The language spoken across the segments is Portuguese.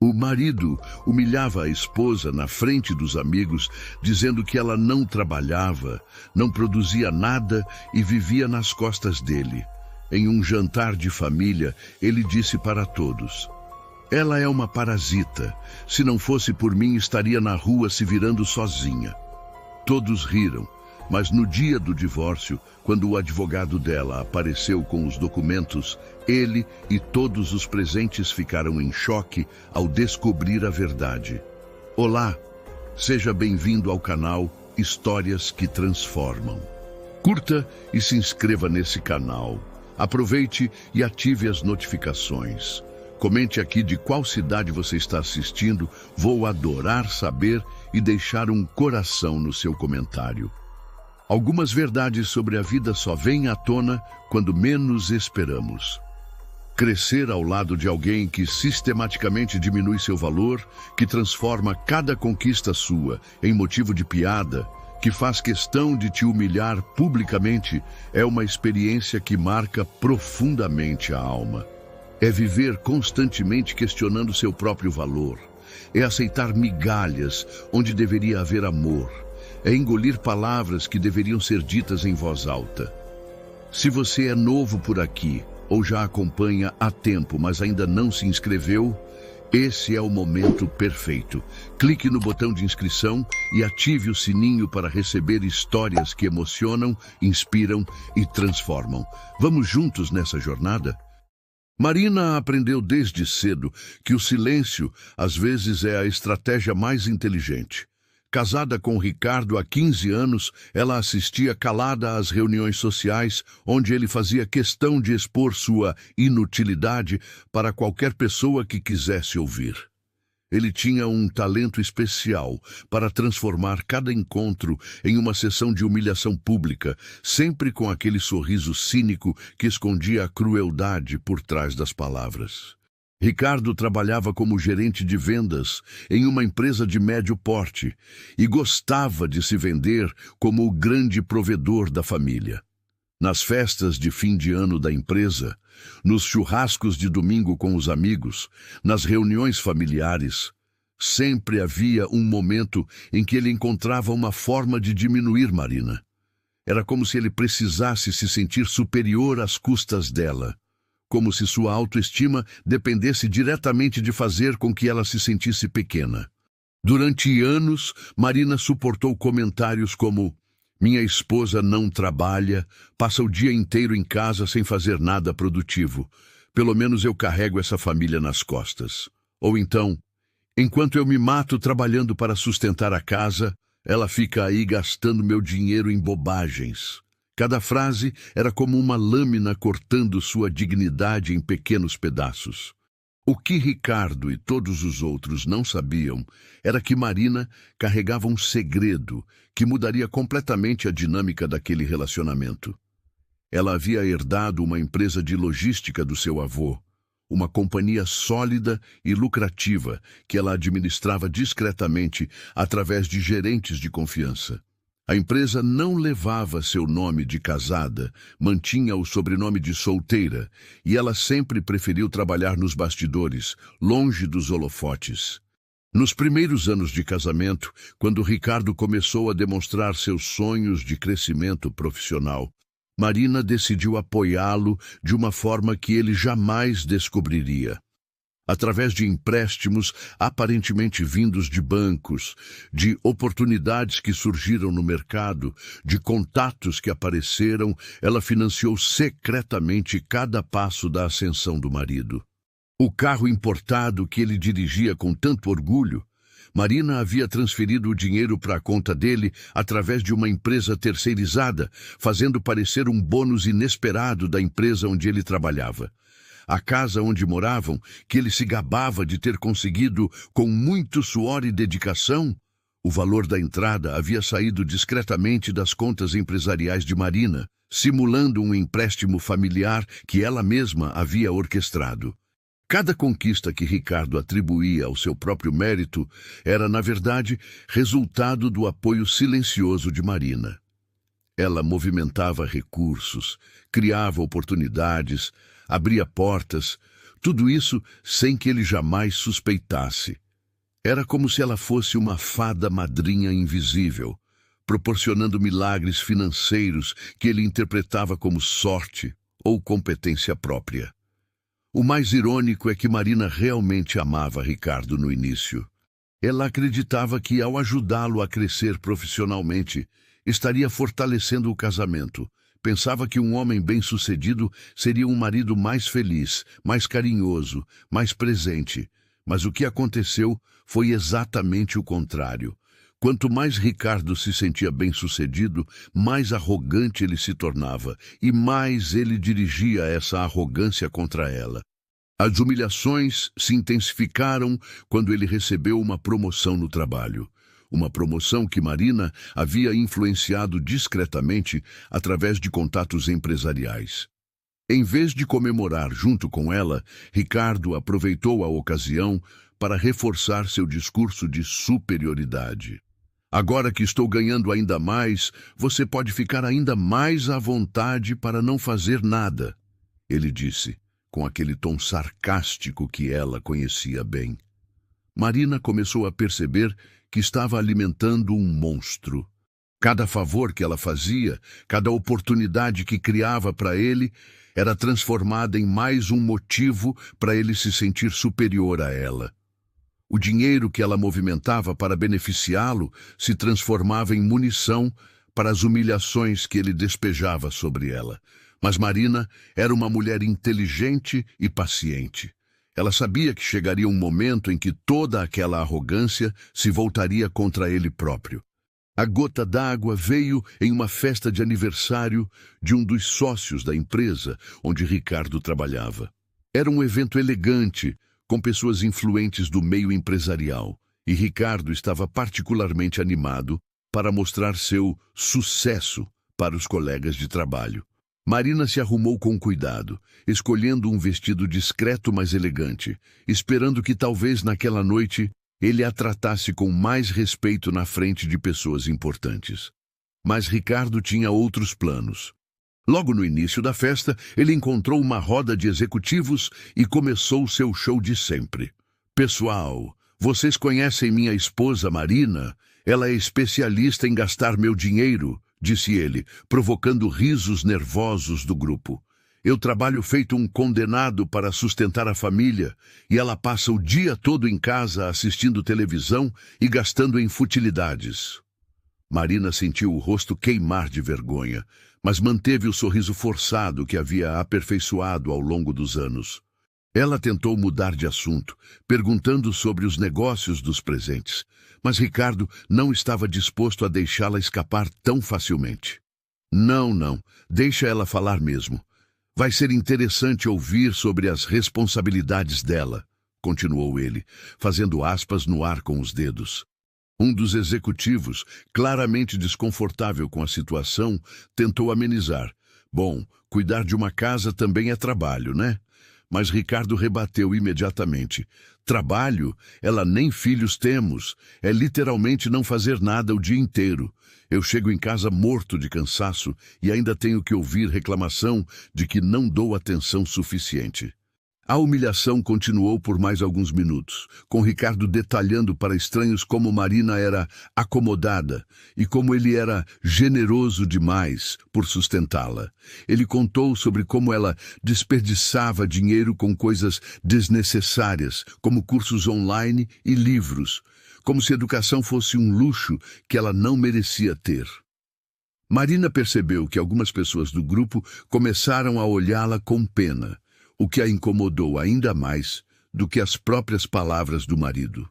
O marido humilhava a esposa na frente dos amigos, dizendo que ela não trabalhava, não produzia nada e vivia nas costas dele. Em um jantar de família, ele disse para todos: "Ela é uma parasita. Se não fosse por mim, estaria na rua se virando sozinha." Todos riram, mas no dia do divórcio, quando o advogado dela apareceu com os documentos, ele e todos os presentes ficaram em choque ao descobrir a verdade. Olá, seja bem-vindo ao canal Histórias que Transformam. Curta e se inscreva nesse canal. Aproveite e ative as notificações. Comente aqui de qual cidade você está assistindo. Vou adorar saber e deixar um coração no seu comentário. Algumas verdades sobre a vida só vêm à tona quando menos esperamos. Crescer ao lado de alguém que sistematicamente diminui seu valor, que transforma cada conquista sua em motivo de piada, que faz questão de te humilhar publicamente, é uma experiência que marca profundamente a alma. É viver constantemente questionando seu próprio valor. É aceitar migalhas onde deveria haver amor. É engolir palavras que deveriam ser ditas em voz alta. Se você é novo por aqui, ou já acompanha há tempo, mas ainda não se inscreveu, esse é o momento perfeito. Clique no botão de inscrição e ative o sininho para receber histórias que emocionam, inspiram e transformam. Vamos juntos nessa jornada? Marina aprendeu desde cedo que o silêncio, às vezes, é a estratégia mais inteligente. Casada com Ricardo há 15 anos, ela assistia calada às reuniões sociais, onde ele fazia questão de expor sua inutilidade para qualquer pessoa que quisesse ouvir. Ele tinha um talento especial para transformar cada encontro em uma sessão de humilhação pública, sempre com aquele sorriso cínico que escondia a crueldade por trás das palavras. Ricardo trabalhava como gerente de vendas em uma empresa de médio porte e gostava de se vender como o grande provedor da família. Nas festas de fim de ano da empresa, nos churrascos de domingo com os amigos, nas reuniões familiares, sempre havia um momento em que ele encontrava uma forma de diminuir Marina. Era como se ele precisasse se sentir superior às custas dela. Como se sua autoestima dependesse diretamente de fazer com que ela se sentisse pequena. Durante anos, Marina suportou comentários como: "Minha esposa não trabalha, passa o dia inteiro em casa sem fazer nada produtivo. Pelo menos eu carrego essa família nas costas." Ou então: "Enquanto eu me mato trabalhando para sustentar a casa, ela fica aí gastando meu dinheiro em bobagens." Cada frase era como uma lâmina cortando sua dignidade em pequenos pedaços. O que Ricardo e todos os outros não sabiam era que Marina carregava um segredo que mudaria completamente a dinâmica daquele relacionamento. Ela havia herdado uma empresa de logística do seu avô, uma companhia sólida e lucrativa que ela administrava discretamente através de gerentes de confiança. A empresa não levava seu nome de casada, mantinha o sobrenome de solteira, e ela sempre preferiu trabalhar nos bastidores, longe dos holofotes. Nos primeiros anos de casamento, quando Ricardo começou a demonstrar seus sonhos de crescimento profissional, Marina decidiu apoiá-lo de uma forma que ele jamais descobriria. Através de empréstimos aparentemente vindos de bancos, de oportunidades que surgiram no mercado, de contatos que apareceram, ela financiou secretamente cada passo da ascensão do marido. O carro importado que ele dirigia com tanto orgulho, Marina havia transferido o dinheiro para a conta dele através de uma empresa terceirizada, fazendo parecer um bônus inesperado da empresa onde ele trabalhava. A casa onde moravam, que ele se gabava de ter conseguido com muito suor e dedicação, o valor da entrada havia saído discretamente das contas empresariais de Marina, simulando um empréstimo familiar que ela mesma havia orquestrado. Cada conquista que Ricardo atribuía ao seu próprio mérito era, na verdade, resultado do apoio silencioso de Marina. Ela movimentava recursos, criava oportunidades, abria portas, Tudo isso sem que ele jamais suspeitasse. Era como se ela fosse uma fada madrinha invisível, proporcionando milagres financeiros que ele interpretava como sorte ou competência própria. O mais irônico é que Marina realmente amava Ricardo no início. Ela acreditava que, ao ajudá-lo a crescer profissionalmente, estaria fortalecendo o casamento. Pensava que um homem bem-sucedido seria um marido mais feliz, mais carinhoso, mais presente. Mas o que aconteceu foi exatamente o contrário. Quanto mais Ricardo se sentia bem-sucedido, mais arrogante ele se tornava, e mais ele dirigia essa arrogância contra ela. As humilhações se intensificaram quando ele recebeu uma promoção no trabalho. Uma promoção que Marina havia influenciado discretamente através de contatos empresariais. Em vez de comemorar junto com ela, Ricardo aproveitou a ocasião para reforçar seu discurso de superioridade. Agora que estou ganhando ainda mais, você pode ficar ainda mais à vontade para não fazer nada, ele disse, com aquele tom sarcástico que ela conhecia bem. Marina começou a perceber que estava alimentando um monstro. Cada favor que ela fazia, cada oportunidade que criava para ele, era transformada em mais um motivo para ele se sentir superior a ela. O dinheiro que ela movimentava para beneficiá-lo se transformava em munição para as humilhações que ele despejava sobre ela. Mas Marina era uma mulher inteligente e paciente. Ela sabia que chegaria um momento em que toda aquela arrogância se voltaria contra ele próprio. A gota d'água veio em uma festa de aniversário de um dos sócios da empresa onde Ricardo trabalhava. Era um evento elegante, com pessoas influentes do meio empresarial, e Ricardo estava particularmente animado para mostrar seu sucesso para os colegas de trabalho. Marina se arrumou com cuidado, escolhendo um vestido discreto mas elegante, esperando que talvez naquela noite ele a tratasse com mais respeito na frente de pessoas importantes. Mas Ricardo tinha outros planos. Logo no início da festa, ele encontrou uma roda de executivos e começou seu show de sempre. Pessoal, vocês conhecem minha esposa Marina? Ela é especialista em gastar meu dinheiro, disse ele, provocando risos nervosos do grupo. Eu trabalho feito um condenado para sustentar a família e ela passa o dia todo em casa assistindo televisão e gastando em futilidades. Marina sentiu o rosto queimar de vergonha, mas manteve o sorriso forçado que havia aperfeiçoado ao longo dos anos. Ela tentou mudar de assunto, perguntando sobre os negócios dos presentes, mas Ricardo não estava disposto a deixá-la escapar tão facilmente. Não, deixa ela falar mesmo. Vai ser interessante ouvir sobre as responsabilidades dela, continuou ele, fazendo aspas no ar com os dedos. Um dos executivos, claramente desconfortável com a situação, tentou amenizar. Bom, cuidar de uma casa também é trabalho, né? Mas Ricardo rebateu imediatamente. Trabalho? Ela nem filhos temos. É literalmente não fazer nada o dia inteiro. Eu chego em casa morto de cansaço e ainda tenho que ouvir reclamação de que não dou atenção suficiente. A humilhação continuou por mais alguns minutos, com Ricardo detalhando para estranhos como Marina era acomodada e como ele era generoso demais por sustentá-la. Ele contou sobre como ela desperdiçava dinheiro com coisas desnecessárias, como cursos online e livros, como se educação fosse um luxo que ela não merecia ter. Marina percebeu que algumas pessoas do grupo começaram a olhá-la com pena, o que a incomodou ainda mais do que as próprias palavras do marido.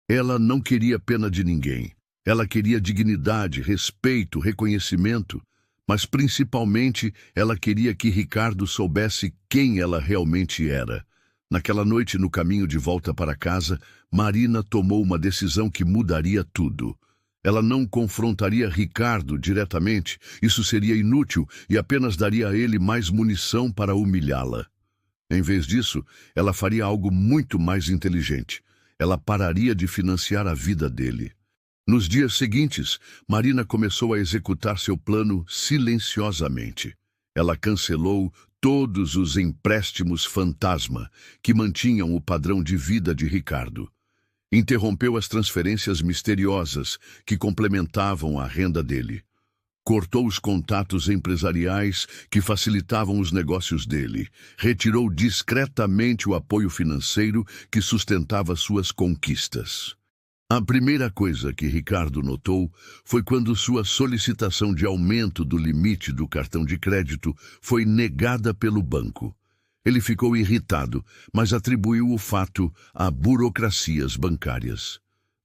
Ela não queria pena de ninguém. Ela queria dignidade, respeito, reconhecimento, mas principalmente ela queria que Ricardo soubesse quem ela realmente era. Naquela noite, no caminho de volta para casa, Marina tomou uma decisão que mudaria tudo. Ela não confrontaria Ricardo diretamente, isso seria inútil e apenas daria a ele mais munição para humilhá-la. Em vez disso, ela faria algo muito mais inteligente. Ela pararia de financiar a vida dele. Nos dias seguintes, Marina começou a executar seu plano silenciosamente. Ela cancelou todos os empréstimos fantasma que mantinham o padrão de vida de Ricardo. Interrompeu as transferências misteriosas que complementavam a renda dele. Cortou os contatos empresariais que facilitavam os negócios dele. Retirou discretamente o apoio financeiro que sustentava suas conquistas. A primeira coisa que Ricardo notou foi quando sua solicitação de aumento do limite do cartão de crédito foi negada pelo banco. Ele ficou irritado, mas atribuiu o fato a burocracias bancárias.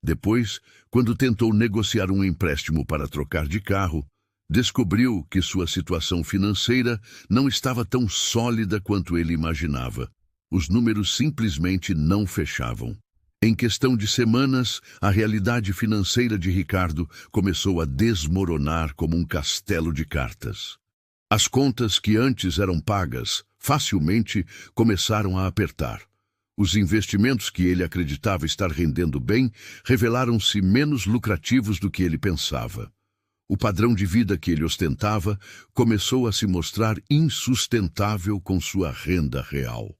Depois, quando tentou negociar um empréstimo para trocar de carro, descobriu que sua situação financeira não estava tão sólida quanto ele imaginava. Os números simplesmente não fechavam. Em questão de semanas, a realidade financeira de Ricardo começou a desmoronar como um castelo de cartas. As contas que antes eram pagas facilmente começaram a apertar. Os investimentos que ele acreditava estar rendendo bem revelaram-se menos lucrativos do que ele pensava. O padrão de vida que ele ostentava começou a se mostrar insustentável com sua renda real.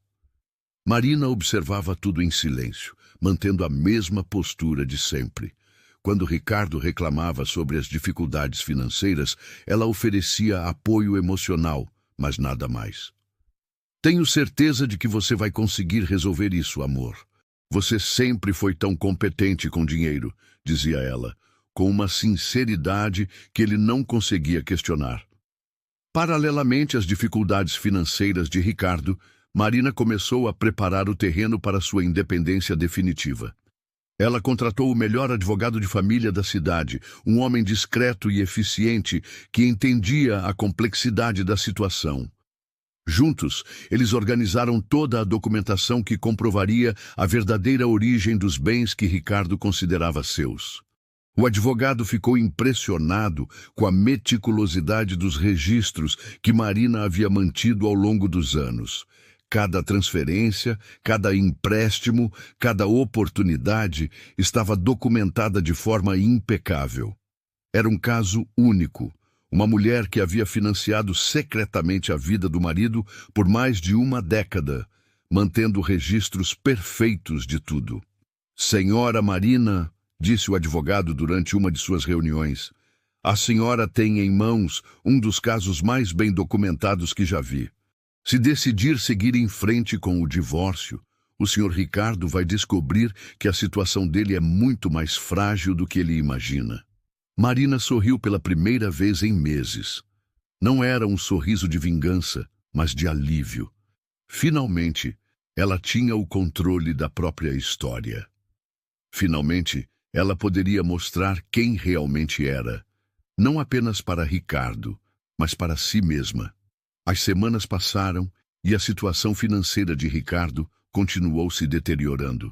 Marina observava tudo em silêncio, mantendo a mesma postura de sempre. Quando Ricardo reclamava sobre as dificuldades financeiras, ela oferecia apoio emocional, mas nada mais. Tenho certeza de que você vai conseguir resolver isso, amor. Você sempre foi tão competente com dinheiro, dizia ela, com uma sinceridade que ele não conseguia questionar. Paralelamente às dificuldades financeiras de Ricardo, Marina começou a preparar o terreno para sua independência definitiva. Ela contratou o melhor advogado de família da cidade, um homem discreto e eficiente que entendia a complexidade da situação. Juntos, eles organizaram toda a documentação que comprovaria a verdadeira origem dos bens que Ricardo considerava seus. O advogado ficou impressionado com a meticulosidade dos registros que Marina havia mantido ao longo dos anos. Cada transferência, cada empréstimo, cada oportunidade estava documentada de forma impecável. Era um caso único. Uma mulher que havia financiado secretamente a vida do marido por mais de uma década, mantendo registros perfeitos de tudo. Senhora Marina, disse o advogado durante uma de suas reuniões, a senhora tem em mãos um dos casos mais bem documentados que já vi. Se decidir seguir em frente com o divórcio, o Sr. Ricardo vai descobrir que a situação dele é muito mais frágil do que ele imagina. Marina sorriu pela primeira vez em meses. Não era um sorriso de vingança, mas de alívio. Finalmente, ela tinha o controle da própria história. Finalmente, ela poderia mostrar quem realmente era, não apenas para Ricardo, mas para si mesma. As semanas passaram e a situação financeira de Ricardo continuou se deteriorando.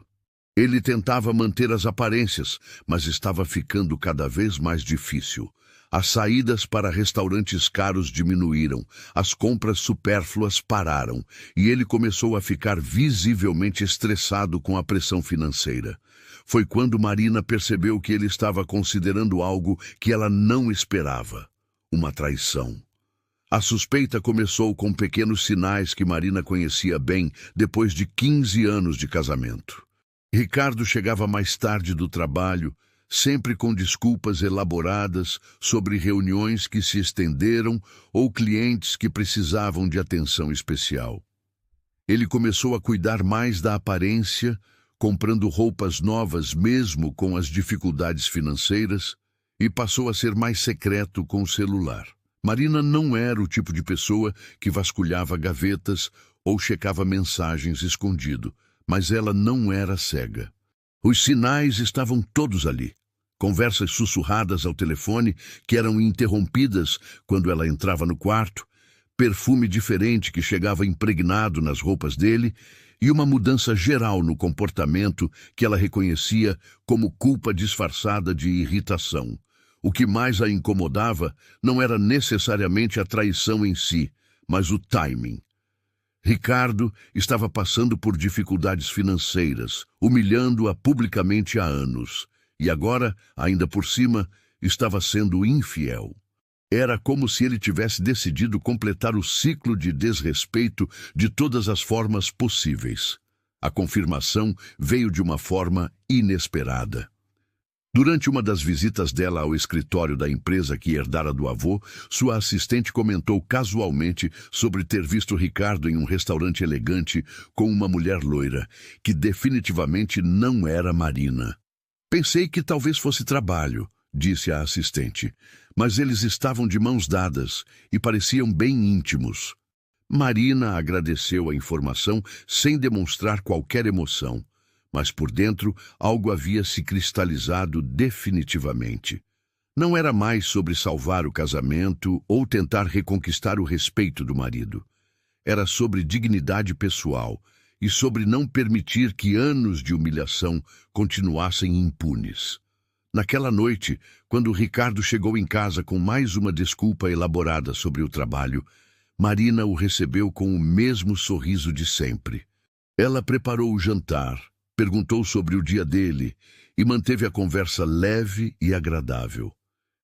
Ele tentava manter as aparências, mas estava ficando cada vez mais difícil. As saídas para restaurantes caros diminuíram, as compras supérfluas pararam, e ele começou a ficar visivelmente estressado com a pressão financeira. Foi quando Marina percebeu que ele estava considerando algo que ela não esperava: uma traição. A suspeita começou com pequenos sinais que Marina conhecia bem depois de 15 anos de casamento. Ricardo chegava mais tarde do trabalho, sempre com desculpas elaboradas sobre reuniões que se estenderam ou clientes que precisavam de atenção especial. Ele começou a cuidar mais da aparência, comprando roupas novas mesmo com as dificuldades financeiras, e passou a ser mais secreto com o celular. Marina não era o tipo de pessoa que vasculhava gavetas ou checava mensagens escondido, mas ela não era cega. Os sinais estavam todos ali. Conversas sussurradas ao telefone que eram interrompidas quando ela entrava no quarto, perfume diferente que chegava impregnado nas roupas dele e uma mudança geral no comportamento que ela reconhecia como culpa disfarçada de irritação. O que mais a incomodava não era necessariamente a traição em si, mas o timing. Ricardo estava passando por dificuldades financeiras, humilhando-a publicamente há anos, e agora, ainda por cima, estava sendo infiel. Era como se ele tivesse decidido completar o ciclo de desrespeito de todas as formas possíveis. A confirmação veio de uma forma inesperada. Durante uma das visitas dela ao escritório da empresa que herdara do avô, sua assistente comentou casualmente sobre ter visto Ricardo em um restaurante elegante com uma mulher loira, que definitivamente não era Marina. Pensei que talvez fosse trabalho, disse a assistente, mas eles estavam de mãos dadas e pareciam bem íntimos. Marina agradeceu a informação sem demonstrar qualquer emoção. Mas por dentro algo havia se cristalizado definitivamente. Não era mais sobre salvar o casamento ou tentar reconquistar o respeito do marido. Era sobre dignidade pessoal e sobre não permitir que anos de humilhação continuassem impunes. Naquela noite, quando Ricardo chegou em casa com mais uma desculpa elaborada sobre o trabalho, Marina o recebeu com o mesmo sorriso de sempre. Ela preparou o jantar, perguntou sobre o dia dele e manteve a conversa leve e agradável.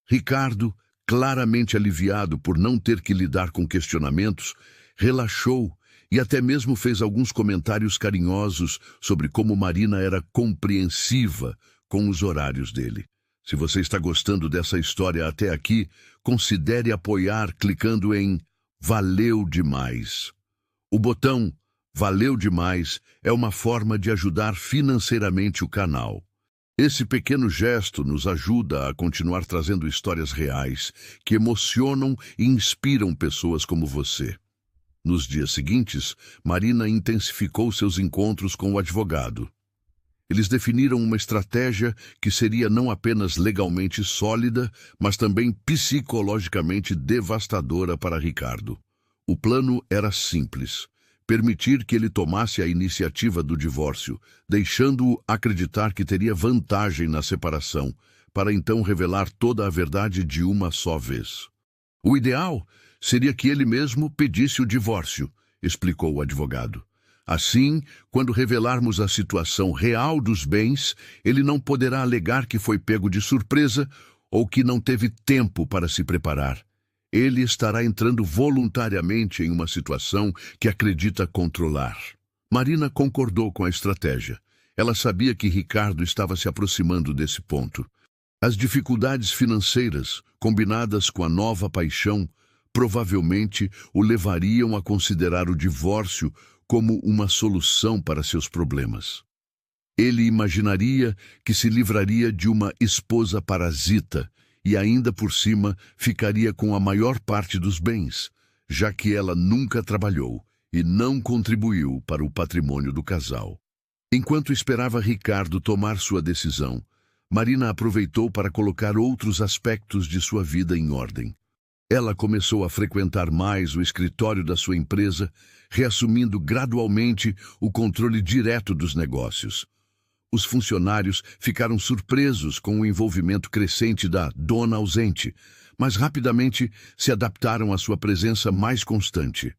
Ricardo, claramente aliviado por não ter que lidar com questionamentos, relaxou e até mesmo fez alguns comentários carinhosos sobre como Marina era compreensiva com os horários dele. Se você está gostando dessa história até aqui, considere apoiar clicando em Valeu Demais. O botão Valeu Demais é uma forma de ajudar financeiramente o canal. Esse pequeno gesto nos ajuda a continuar trazendo histórias reais que emocionam e inspiram pessoas como você. Nos dias seguintes, Marina intensificou seus encontros com o advogado. Eles definiram uma estratégia que seria não apenas legalmente sólida, mas também psicologicamente devastadora para Ricardo. O plano era simples: permitir que ele tomasse a iniciativa do divórcio, deixando-o acreditar que teria vantagem na separação, para então revelar toda a verdade de uma só vez. O ideal seria que ele mesmo pedisse o divórcio, explicou o advogado. Assim, quando revelarmos a situação real dos bens, ele não poderá alegar que foi pego de surpresa ou que não teve tempo para se preparar. Ele estará entrando voluntariamente em uma situação que acredita controlar. Marina concordou com a estratégia. Ela sabia que Ricardo estava se aproximando desse ponto. As dificuldades financeiras, combinadas com a nova paixão, provavelmente o levariam a considerar o divórcio como uma solução para seus problemas. Ele imaginaria que se livraria de uma esposa parasita e ainda por cima ficaria com a maior parte dos bens, já que ela nunca trabalhou e não contribuiu para o patrimônio do casal. Enquanto esperava Ricardo tomar sua decisão, Marina aproveitou para colocar outros aspectos de sua vida em ordem. Ela começou a frequentar mais o escritório da sua empresa, reassumindo gradualmente o controle direto dos negócios. Os funcionários ficaram surpresos com o envolvimento crescente da dona ausente, mas rapidamente se adaptaram à sua presença mais constante.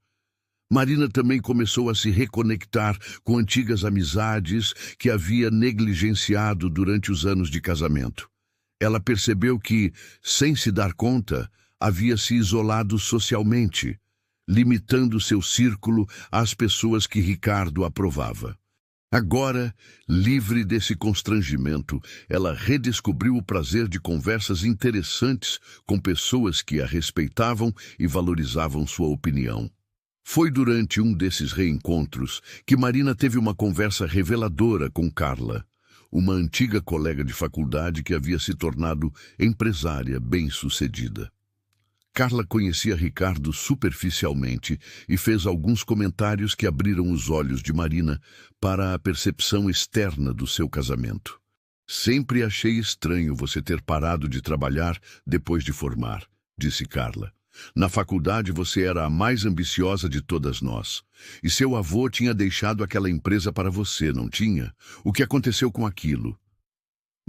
Marina também começou a se reconectar com antigas amizades que havia negligenciado durante os anos de casamento. Ela percebeu que, sem se dar conta, havia se isolado socialmente, limitando seu círculo às pessoas que Ricardo aprovava. Agora, livre desse constrangimento, ela redescobriu o prazer de conversas interessantes com pessoas que a respeitavam e valorizavam sua opinião. Foi durante um desses reencontros que Marina teve uma conversa reveladora com Carla, uma antiga colega de faculdade que havia se tornado empresária bem-sucedida. Carla conhecia Ricardo superficialmente e fez alguns comentários que abriram os olhos de Marina para a percepção externa do seu casamento. Sempre achei estranho você ter parado de trabalhar depois de formar, disse Carla. Na faculdade você era a mais ambiciosa de todas nós. E seu avô tinha deixado aquela empresa para você, não tinha? O que aconteceu com aquilo?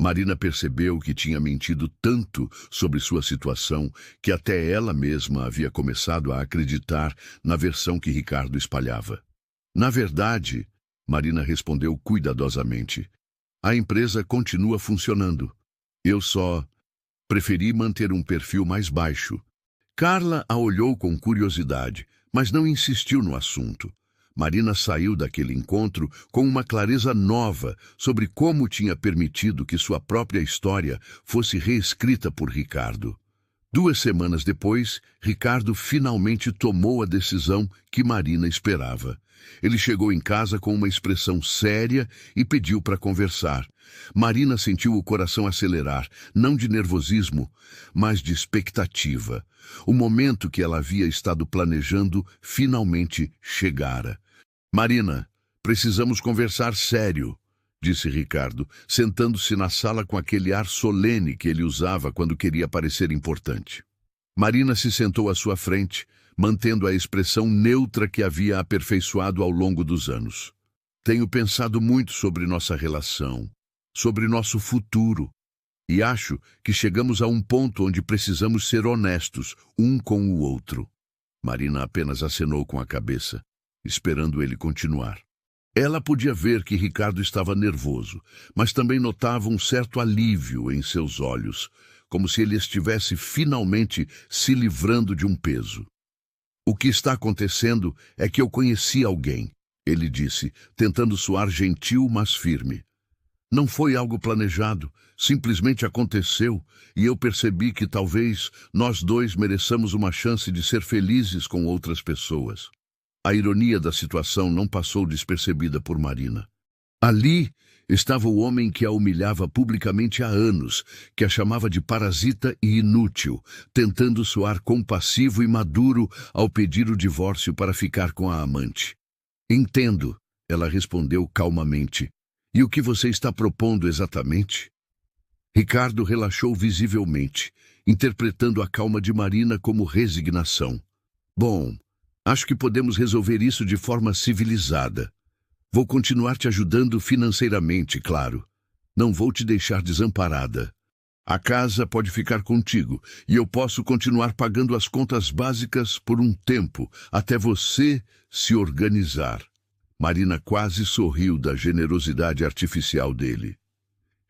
Marina percebeu que tinha mentido tanto sobre sua situação que até ela mesma havia começado a acreditar na versão que Ricardo espalhava. Na verdade, Marina respondeu cuidadosamente, a empresa continua funcionando. Eu só preferi manter um perfil mais baixo Carla a olhou com curiosidade, mas não insistiu no assunto. Marina saiu daquele encontro com uma clareza nova sobre como tinha permitido que sua própria história fosse reescrita por Ricardo. 2 semanas depois, Ricardo finalmente tomou a decisão que Marina esperava. Ele chegou em casa com uma expressão séria e pediu para conversar. Marina sentiu o coração acelerar, não de nervosismo, mas de expectativa. O momento que ela havia estado planejando finalmente chegara. Marina, precisamos conversar sério, disse Ricardo, sentando-se na sala com aquele ar solene que ele usava quando queria parecer importante. Marina se sentou à sua frente, mantendo a expressão neutra que havia aperfeiçoado ao longo dos anos. Tenho pensado muito sobre nossa relação, sobre nosso futuro, e acho que chegamos a um ponto onde precisamos ser honestos um com o outro. Marina apenas acenou com a cabeça, esperando ele continuar. Ela podia ver que Ricardo estava nervoso, mas também notava um certo alívio em seus olhos, como se ele estivesse finalmente se livrando de um peso. O que está acontecendo é que eu conheci alguém, ele disse, tentando soar gentil, mas firme. Não foi algo planejado, simplesmente aconteceu, e eu percebi que talvez nós dois mereçamos uma chance de ser felizes com outras pessoas. A ironia da situação não passou despercebida por Marina. Ali estava o homem que a humilhava publicamente há anos, que a chamava de parasita e inútil, tentando soar compassivo e maduro ao pedir o divórcio para ficar com a amante. Entendo, ela respondeu calmamente. E o que você está propondo exatamente? Ricardo relaxou visivelmente, interpretando a calma de Marina como resignação. Bom, acho que podemos resolver isso de forma civilizada. Vou continuar te ajudando financeiramente, claro. Não vou te deixar desamparada. A casa pode ficar contigo e eu posso continuar pagando as contas básicas por um tempo, até você se organizar. Marina quase sorriu da generosidade artificial dele.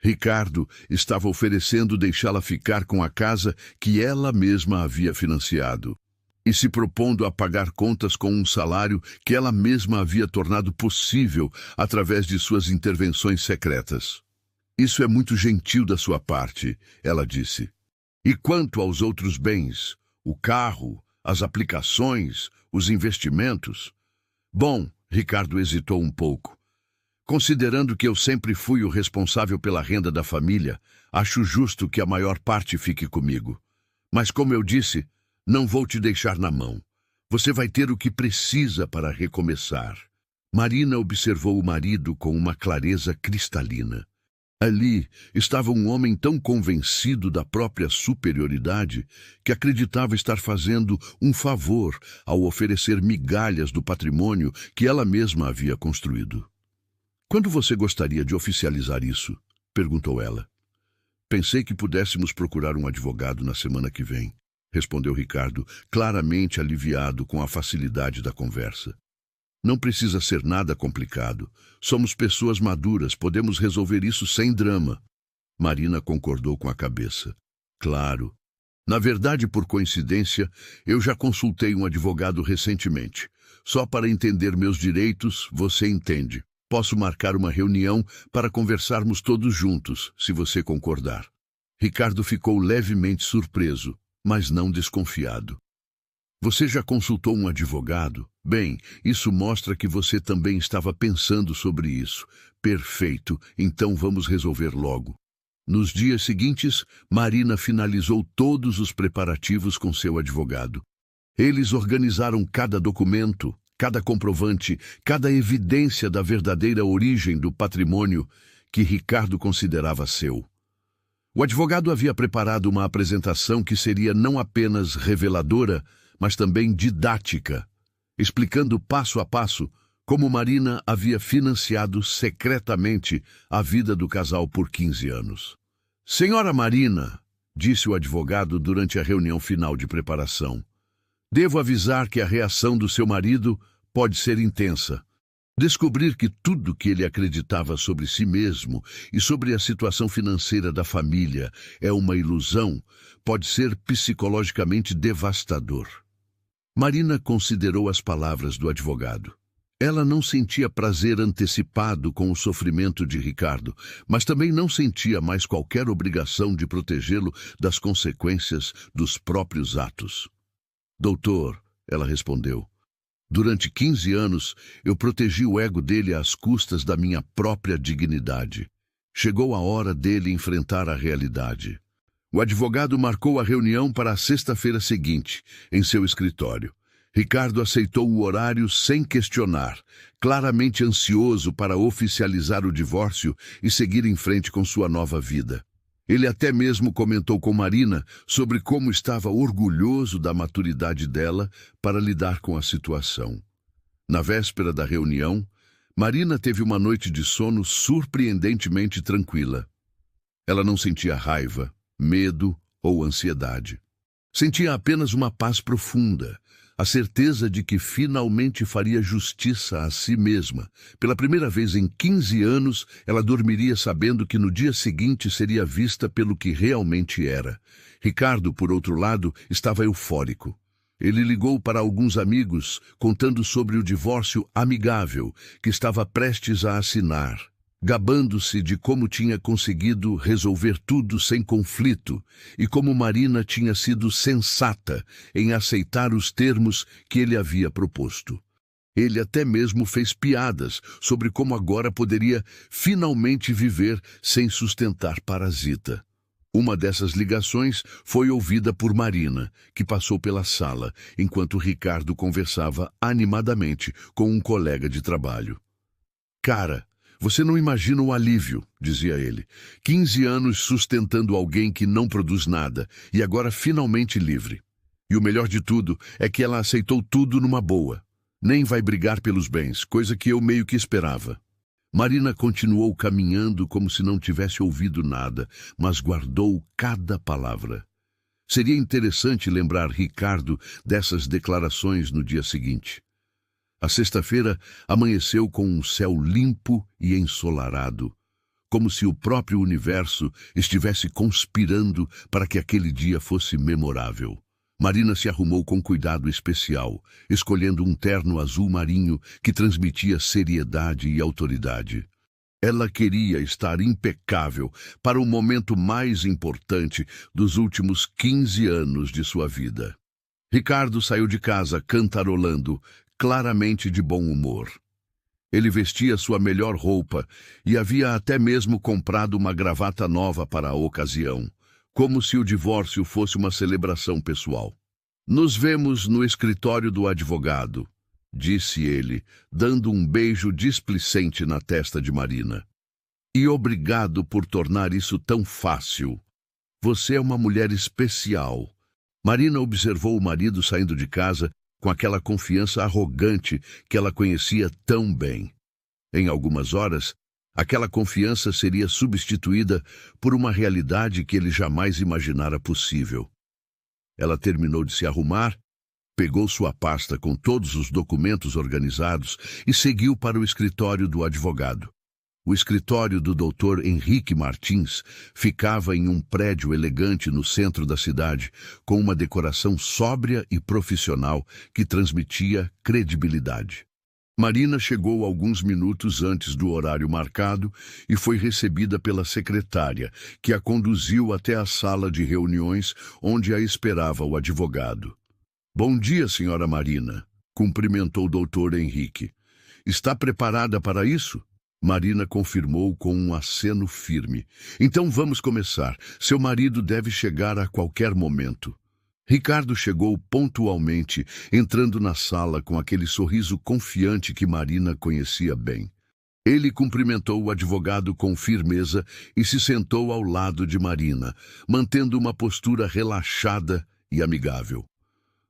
Ricardo estava oferecendo deixá-la ficar com a casa que ela mesma havia financiado e se propondo a pagar contas com um salário que ela mesma havia tornado possível através de suas intervenções secretas. Isso é muito gentil da sua parte, ela disse. E quanto aos outros bens, o carro, as aplicações, os investimentos? Bom, Ricardo hesitou um pouco. Considerando que eu sempre fui o responsável pela renda da família, acho justo que a maior parte fique comigo. Mas como eu disse, não vou te deixar na mão. Você vai ter o que precisa para recomeçar. Marina observou o marido com uma clareza cristalina. Ali estava um homem tão convencido da própria superioridade que acreditava estar fazendo um favor ao oferecer migalhas do patrimônio que ela mesma havia construído. Quando você gostaria de oficializar isso? Perguntou ela. Pensei que pudéssemos procurar um advogado na semana que vem, respondeu Ricardo, claramente aliviado com a facilidade da conversa. Não precisa ser nada complicado. Somos pessoas maduras, podemos resolver isso sem drama. Marina concordou com a cabeça. Claro. Na verdade, por coincidência, eu já consultei um advogado recentemente. Só para entender meus direitos, você entende. Posso marcar uma reunião para conversarmos todos juntos, se você concordar. Ricardo ficou levemente surpreso, mas não desconfiado. Você já consultou um advogado? Bem, isso mostra que você também estava pensando sobre isso. Perfeito, então vamos resolver logo. Nos dias seguintes, Marina finalizou todos os preparativos com seu advogado. Eles organizaram cada documento, cada comprovante, cada evidência da verdadeira origem do patrimônio que Ricardo considerava seu. O advogado havia preparado uma apresentação que seria não apenas reveladora, mas também didática, explicando passo a passo como Marina havia financiado secretamente a vida do casal por 15 anos. Senhora Marina, disse o advogado durante a reunião final de preparação, devo avisar que a reação do seu marido pode ser intensa. Descobrir que tudo que ele acreditava sobre si mesmo e sobre a situação financeira da família é uma ilusão pode ser psicologicamente devastador. Marina considerou as palavras do advogado. Ela não sentia prazer antecipado com o sofrimento de Ricardo, mas também não sentia mais qualquer obrigação de protegê-lo das consequências dos próprios atos. Doutor, ela respondeu, durante 15 anos eu protegi o ego dele às custas da minha própria dignidade. Chegou a hora dele enfrentar a realidade. O advogado marcou a reunião para a sexta-feira seguinte, em seu escritório. Ricardo aceitou o horário sem questionar, claramente ansioso para oficializar o divórcio e seguir em frente com sua nova vida. Ele até mesmo comentou com Marina sobre como estava orgulhoso da maturidade dela para lidar com a situação. Na véspera da reunião, Marina teve uma noite de sono surpreendentemente tranquila. Ela não sentia raiva, medo ou ansiedade. Sentia apenas uma paz profunda, a certeza de que finalmente faria justiça a si mesma. Pela primeira vez em 15 anos, ela dormiria sabendo que no dia seguinte seria vista pelo que realmente era. Ricardo, por outro lado, estava eufórico. Ele ligou para alguns amigos, contando sobre o divórcio amigável que estava prestes a assinar, gabando-se de como tinha conseguido resolver tudo sem conflito e como Marina tinha sido sensata em aceitar os termos que ele havia proposto. Ele até mesmo fez piadas sobre como agora poderia finalmente viver sem sustentar parasita. Uma dessas ligações foi ouvida por Marina, que passou pela sala enquanto Ricardo conversava animadamente com um colega de trabalho. Cara, você não imagina o alívio, dizia ele. 15 anos sustentando alguém que não produz nada e agora finalmente livre. E o melhor de tudo é que ela aceitou tudo numa boa. Nem vai brigar pelos bens, coisa que eu meio que esperava. Marina continuou caminhando como se não tivesse ouvido nada, mas guardou cada palavra. Seria interessante lembrar Ricardo dessas declarações no dia seguinte. A sexta-feira amanheceu com um céu limpo e ensolarado, como se o próprio universo estivesse conspirando para que aquele dia fosse memorável. Marina se arrumou com cuidado especial, escolhendo um terno azul marinho que transmitia seriedade e autoridade. Ela queria estar impecável para o momento mais importante dos últimos 15 anos de sua vida. Ricardo saiu de casa cantarolando, claramente de bom humor. Ele vestia sua melhor roupa e havia até mesmo comprado uma gravata nova para a ocasião, como se o divórcio fosse uma celebração pessoal. Nos vemos no escritório do advogado, disse ele, dando um beijo displicente na testa de Marina. E obrigado por tornar isso tão fácil. Você é uma mulher especial. Marina observou o marido saindo de casa com aquela confiança arrogante que ela conhecia tão bem. Em algumas horas, aquela confiança seria substituída por uma realidade que ele jamais imaginara possível. Ela terminou de se arrumar, pegou sua pasta com todos os documentos organizados e seguiu para o escritório do advogado. O escritório do Dr. Henrique Martins ficava em um prédio elegante no centro da cidade, com uma decoração sóbria e profissional que transmitia credibilidade. Marina chegou alguns minutos antes do horário marcado e foi recebida pela secretária, que a conduziu até a sala de reuniões onde a esperava o advogado. Bom dia, senhora Marina, cumprimentou o Dr. Henrique. Está preparada para isso? Marina confirmou com um aceno firme. Então vamos começar. Seu marido deve chegar a qualquer momento. Ricardo chegou pontualmente, entrando na sala com aquele sorriso confiante que Marina conhecia bem. Ele cumprimentou o advogado com firmeza e se sentou ao lado de Marina, mantendo uma postura relaxada e amigável.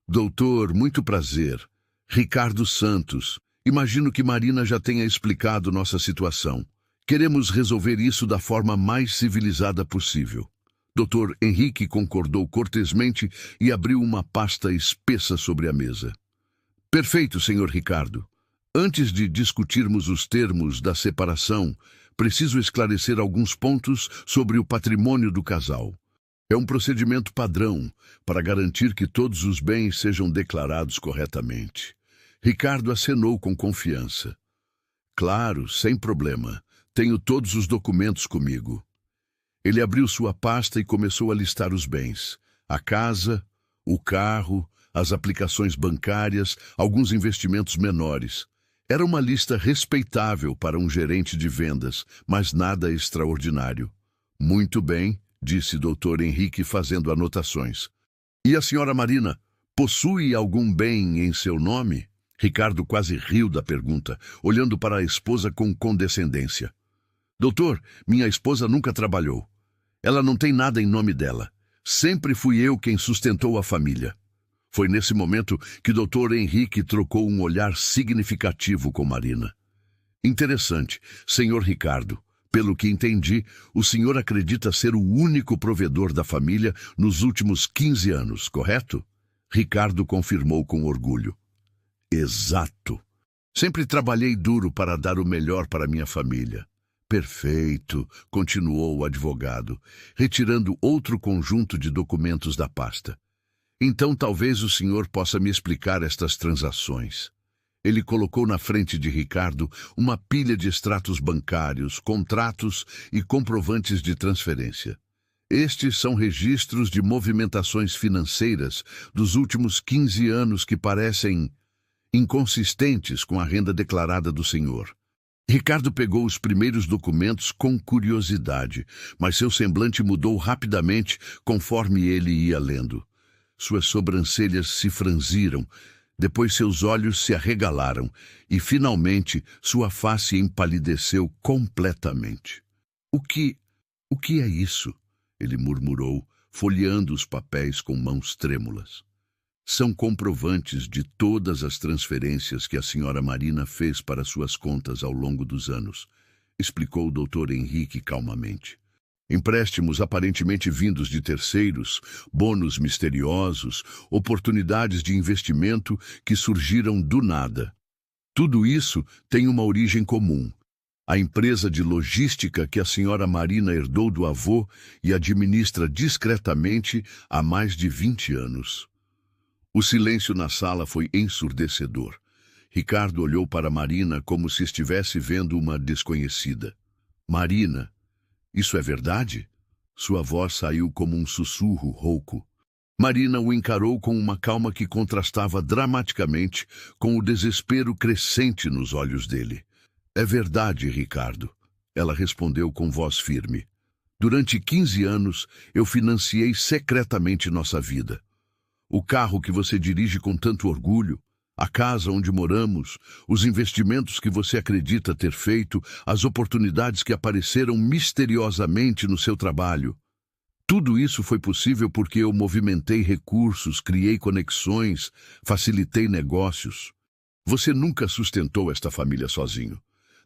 Doutor, muito prazer. Ricardo Santos. Imagino que Marina já tenha explicado nossa situação. Queremos resolver isso da forma mais civilizada possível. Dr. Henrique concordou cortesmente e abriu uma pasta espessa sobre a mesa. Perfeito, senhor Ricardo. Antes de discutirmos os termos da separação, preciso esclarecer alguns pontos sobre o patrimônio do casal. É um procedimento padrão para garantir que todos os bens sejam declarados corretamente. Ricardo acenou com confiança. Claro, sem problema. Tenho todos os documentos comigo. Ele abriu sua pasta e começou a listar os bens. A casa, o carro, as aplicações bancárias, alguns investimentos menores. Era uma lista respeitável para um gerente de vendas, mas nada extraordinário. Muito bem, disse Dr. Henrique fazendo anotações. E a senhora Marina, possui algum bem em seu nome? Ricardo quase riu da pergunta, olhando para a esposa com condescendência. Doutor, minha esposa nunca trabalhou. Ela não tem nada em nome dela. Sempre fui eu quem sustentou a família. Foi nesse momento que Dr. Henrique trocou um olhar significativo com Marina. Interessante, senhor Ricardo. Pelo que entendi, o senhor acredita ser o único provedor da família nos últimos 15 anos, correto? Ricardo confirmou com orgulho. Exato. Sempre trabalhei duro para dar o melhor para minha família. Perfeito, continuou o advogado, retirando outro conjunto de documentos da pasta. Então talvez o senhor possa me explicar estas transações. Ele colocou na frente de Ricardo uma pilha de extratos bancários, contratos e comprovantes de transferência. Estes são registros de movimentações financeiras dos últimos 15 anos que parecem inconsistentes com a renda declarada do senhor. Ricardo pegou os primeiros documentos com curiosidade, mas seu semblante mudou rapidamente conforme ele ia lendo. Suas sobrancelhas se franziram, depois seus olhos se arregalaram e, finalmente, sua face empalideceu completamente. O que é isso? Ele murmurou, folheando os papéis com mãos trêmulas. São comprovantes de todas as transferências que a senhora Marina fez para suas contas ao longo dos anos, explicou o Dr. Henrique calmamente. Empréstimos aparentemente vindos de terceiros, bônus misteriosos, oportunidades de investimento que surgiram do nada. Tudo isso tem uma origem comum. A empresa de logística que a senhora Marina herdou do avô e administra discretamente há mais de 20 anos. O silêncio na sala foi ensurdecedor. Ricardo olhou para Marina como se estivesse vendo uma desconhecida. Marina, isso é verdade? Sua voz saiu como um sussurro rouco. Marina o encarou com uma calma que contrastava dramaticamente com o desespero crescente nos olhos dele. É verdade, Ricardo. Ela respondeu com voz firme. Durante 15 anos, eu financiei secretamente nossa vida. O carro que você dirige com tanto orgulho, a casa onde moramos, os investimentos que você acredita ter feito, as oportunidades que apareceram misteriosamente no seu trabalho. Tudo isso foi possível porque eu movimentei recursos, criei conexões, facilitei negócios. Você nunca sustentou esta família sozinho.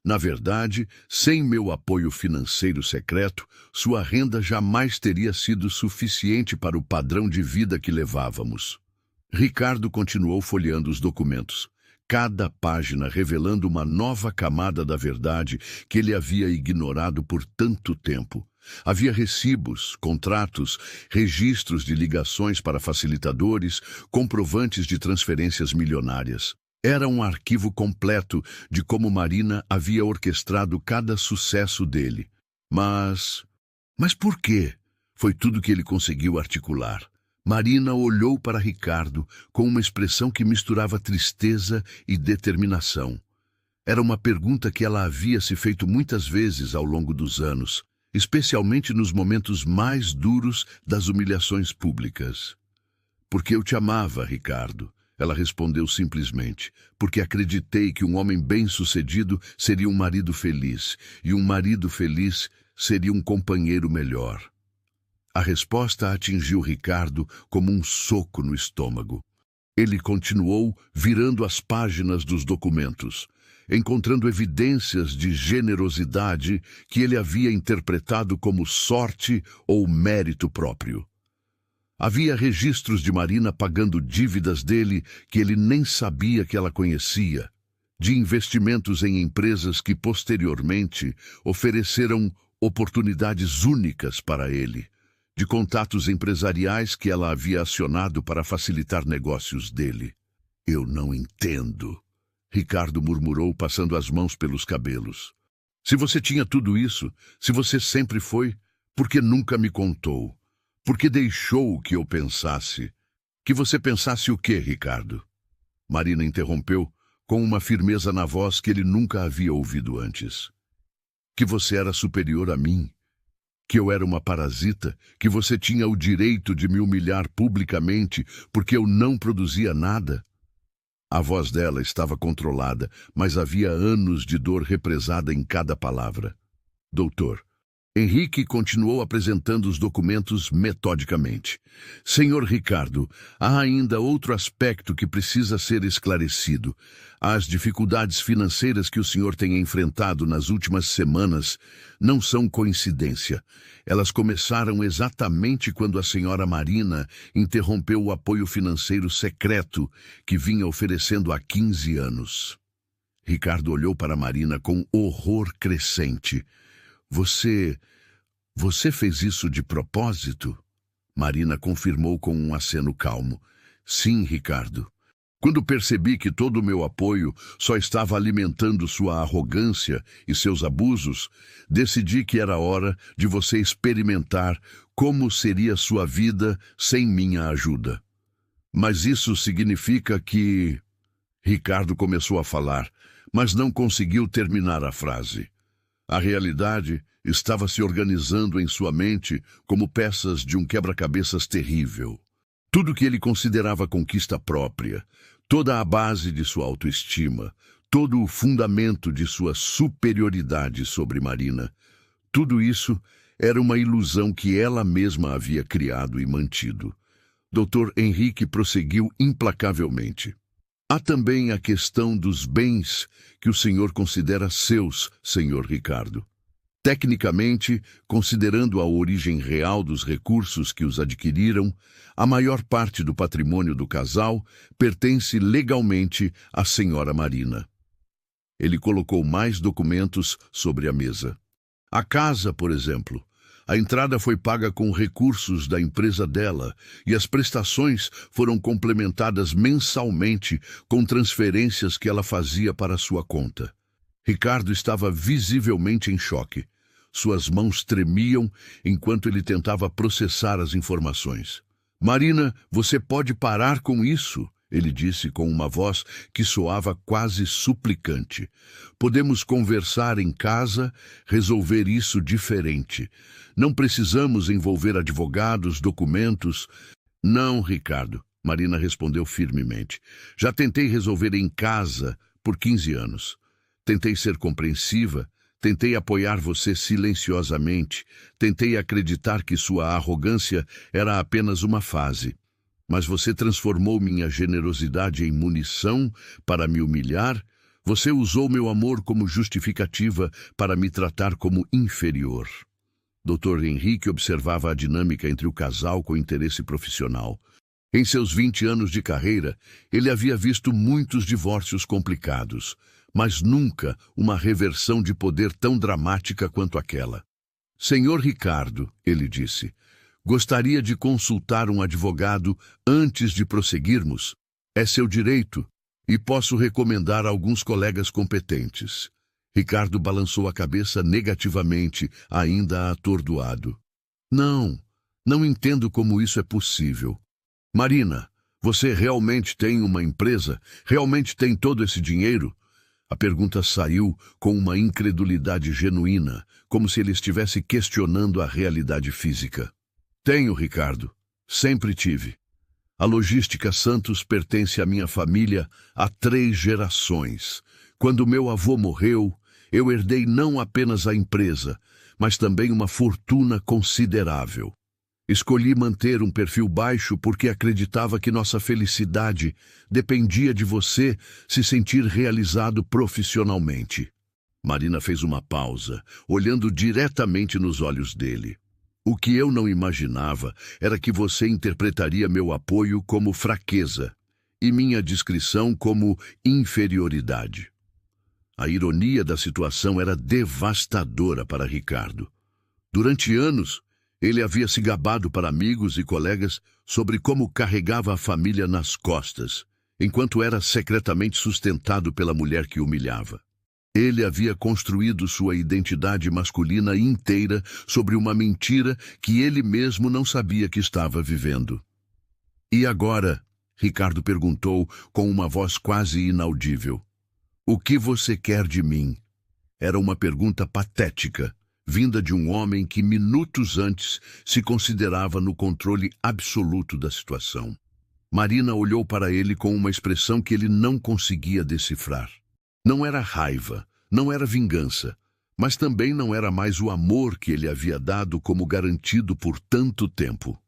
Na verdade, sem meu apoio financeiro secreto, sua renda jamais teria sido suficiente para o padrão de vida que levávamos. Ricardo continuou folheando os documentos, cada página revelando uma nova camada da verdade que ele havia ignorado por tanto tempo. Havia recibos, contratos, registros de ligações para facilitadores, comprovantes de transferências milionárias. Era um arquivo completo de como Marina havia orquestrado cada sucesso dele. Mas por quê? Foi tudo que ele conseguiu articular. Marina olhou para Ricardo com uma expressão que misturava tristeza e determinação. Era uma pergunta que ela havia se feito muitas vezes ao longo dos anos, especialmente nos momentos mais duros das humilhações públicas. Porque eu te amava, Ricardo. Ela respondeu simplesmente, porque acreditei que um homem bem-sucedido seria um marido feliz, e um marido feliz seria um companheiro melhor. A resposta atingiu Ricardo como um soco no estômago. Ele continuou virando as páginas dos documentos, encontrando evidências de generosidade que ele havia interpretado como sorte ou mérito próprio. Havia registros de Marina pagando dívidas dele que ele nem sabia que ela conhecia. de investimentos em empresas que posteriormente ofereceram oportunidades únicas para ele, de contatos empresariais que ela havia acionado para facilitar negócios dele. Eu não entendo, Ricardo murmurou, passando as mãos pelos cabelos. Se você tinha tudo isso, se você sempre foi, por que nunca me contou? Por que deixou que eu pensasse? Que você pensasse o quê, Ricardo? Marina interrompeu, com uma firmeza na voz que ele nunca havia ouvido antes. Que você era superior a mim, que eu era uma parasita, que você tinha o direito de me humilhar publicamente porque eu não produzia nada. A voz dela estava controlada, mas havia anos de dor represada em cada palavra. Doutor, Henrique continuou apresentando os documentos metodicamente. Senhor Ricardo, há ainda outro aspecto que precisa ser esclarecido. As dificuldades financeiras que o senhor tem enfrentado nas últimas semanas não são coincidência. Elas começaram exatamente quando a senhora Marina interrompeu o apoio financeiro secreto que vinha oferecendo há 15 anos. Ricardo olhou para Marina com horror crescente. Você fez isso de propósito? Marina confirmou com um aceno calmo. Sim, Ricardo. Quando percebi que todo o meu apoio só estava alimentando sua arrogância e seus abusos, decidi que era hora de você experimentar como seria sua vida sem minha ajuda. Mas isso significa que... Ricardo começou a falar, mas não conseguiu terminar a frase. A realidade estava se organizando em sua mente como peças de um quebra-cabeças terrível. Tudo que ele considerava conquista própria, toda a base de sua autoestima, todo o fundamento de sua superioridade sobre Marina, tudo isso era uma ilusão que ela mesma havia criado e mantido. Dr. Henrique prosseguiu implacavelmente. Há também a questão dos bens que o senhor considera seus, senhor Ricardo. Tecnicamente, considerando a origem real dos recursos que os adquiriram, a maior parte do patrimônio do casal pertence legalmente à senhora Marina. Ele colocou mais documentos sobre a mesa. A casa, por exemplo, a entrada foi paga com recursos da empresa dela e as prestações foram complementadas mensalmente com transferências que ela fazia para sua conta. Ricardo estava visivelmente em choque. Suas mãos tremiam enquanto ele tentava processar as informações. Marina, você pode parar com isso, ele disse com uma voz que soava quase suplicante. Podemos conversar em casa, resolver isso diferente. Não precisamos envolver advogados, documentos. Não, Ricardo, Marina respondeu firmemente. Já tentei resolver em casa por 15 anos. Tentei ser compreensiva. Tentei apoiar você silenciosamente, tentei acreditar que sua arrogância era apenas uma fase. Mas você transformou minha generosidade em munição para me humilhar, você usou meu amor como justificativa para me tratar como inferior. Dr. Henrique observava a dinâmica entre o casal com interesse profissional. Em seus 20 anos de carreira, ele havia visto muitos divórcios complicados, mas nunca uma reversão de poder tão dramática quanto aquela. Senhor Ricardo, ele disse, gostaria de consultar um advogado antes de prosseguirmos. É seu direito, e posso recomendar alguns colegas competentes. Ricardo balançou a cabeça negativamente, ainda atordoado. Não entendo como isso é possível. Marina, você realmente tem uma empresa? Realmente tem todo esse dinheiro? A pergunta saiu com uma incredulidade genuína, como se ele estivesse questionando a realidade física. Tenho, Ricardo. Sempre tive. A Logística Santos pertence à minha família há 3 gerações. Quando meu avô morreu, eu herdei não apenas a empresa, mas também uma fortuna considerável. Escolhi manter um perfil baixo porque acreditava que nossa felicidade dependia de você se sentir realizado profissionalmente. Marina fez uma pausa, olhando diretamente nos olhos dele. O que eu não imaginava era que você interpretaria meu apoio como fraqueza e minha discrição como inferioridade. A ironia da situação era devastadora para Ricardo. Durante anos, ele havia se gabado para amigos e colegas sobre como carregava a família nas costas, enquanto era secretamente sustentado pela mulher que o humilhava. Ele havia construído sua identidade masculina inteira sobre uma mentira que ele mesmo não sabia que estava vivendo. E agora, Ricardo perguntou com uma voz quase inaudível, "O que você quer de mim?" Era uma pergunta patética, vinda de um homem que minutos antes se considerava no controle absoluto da situação. Marina olhou para ele com uma expressão que ele não conseguia decifrar. Não era raiva, não era vingança, mas também não era mais o amor que ele havia dado como garantido por tanto tempo.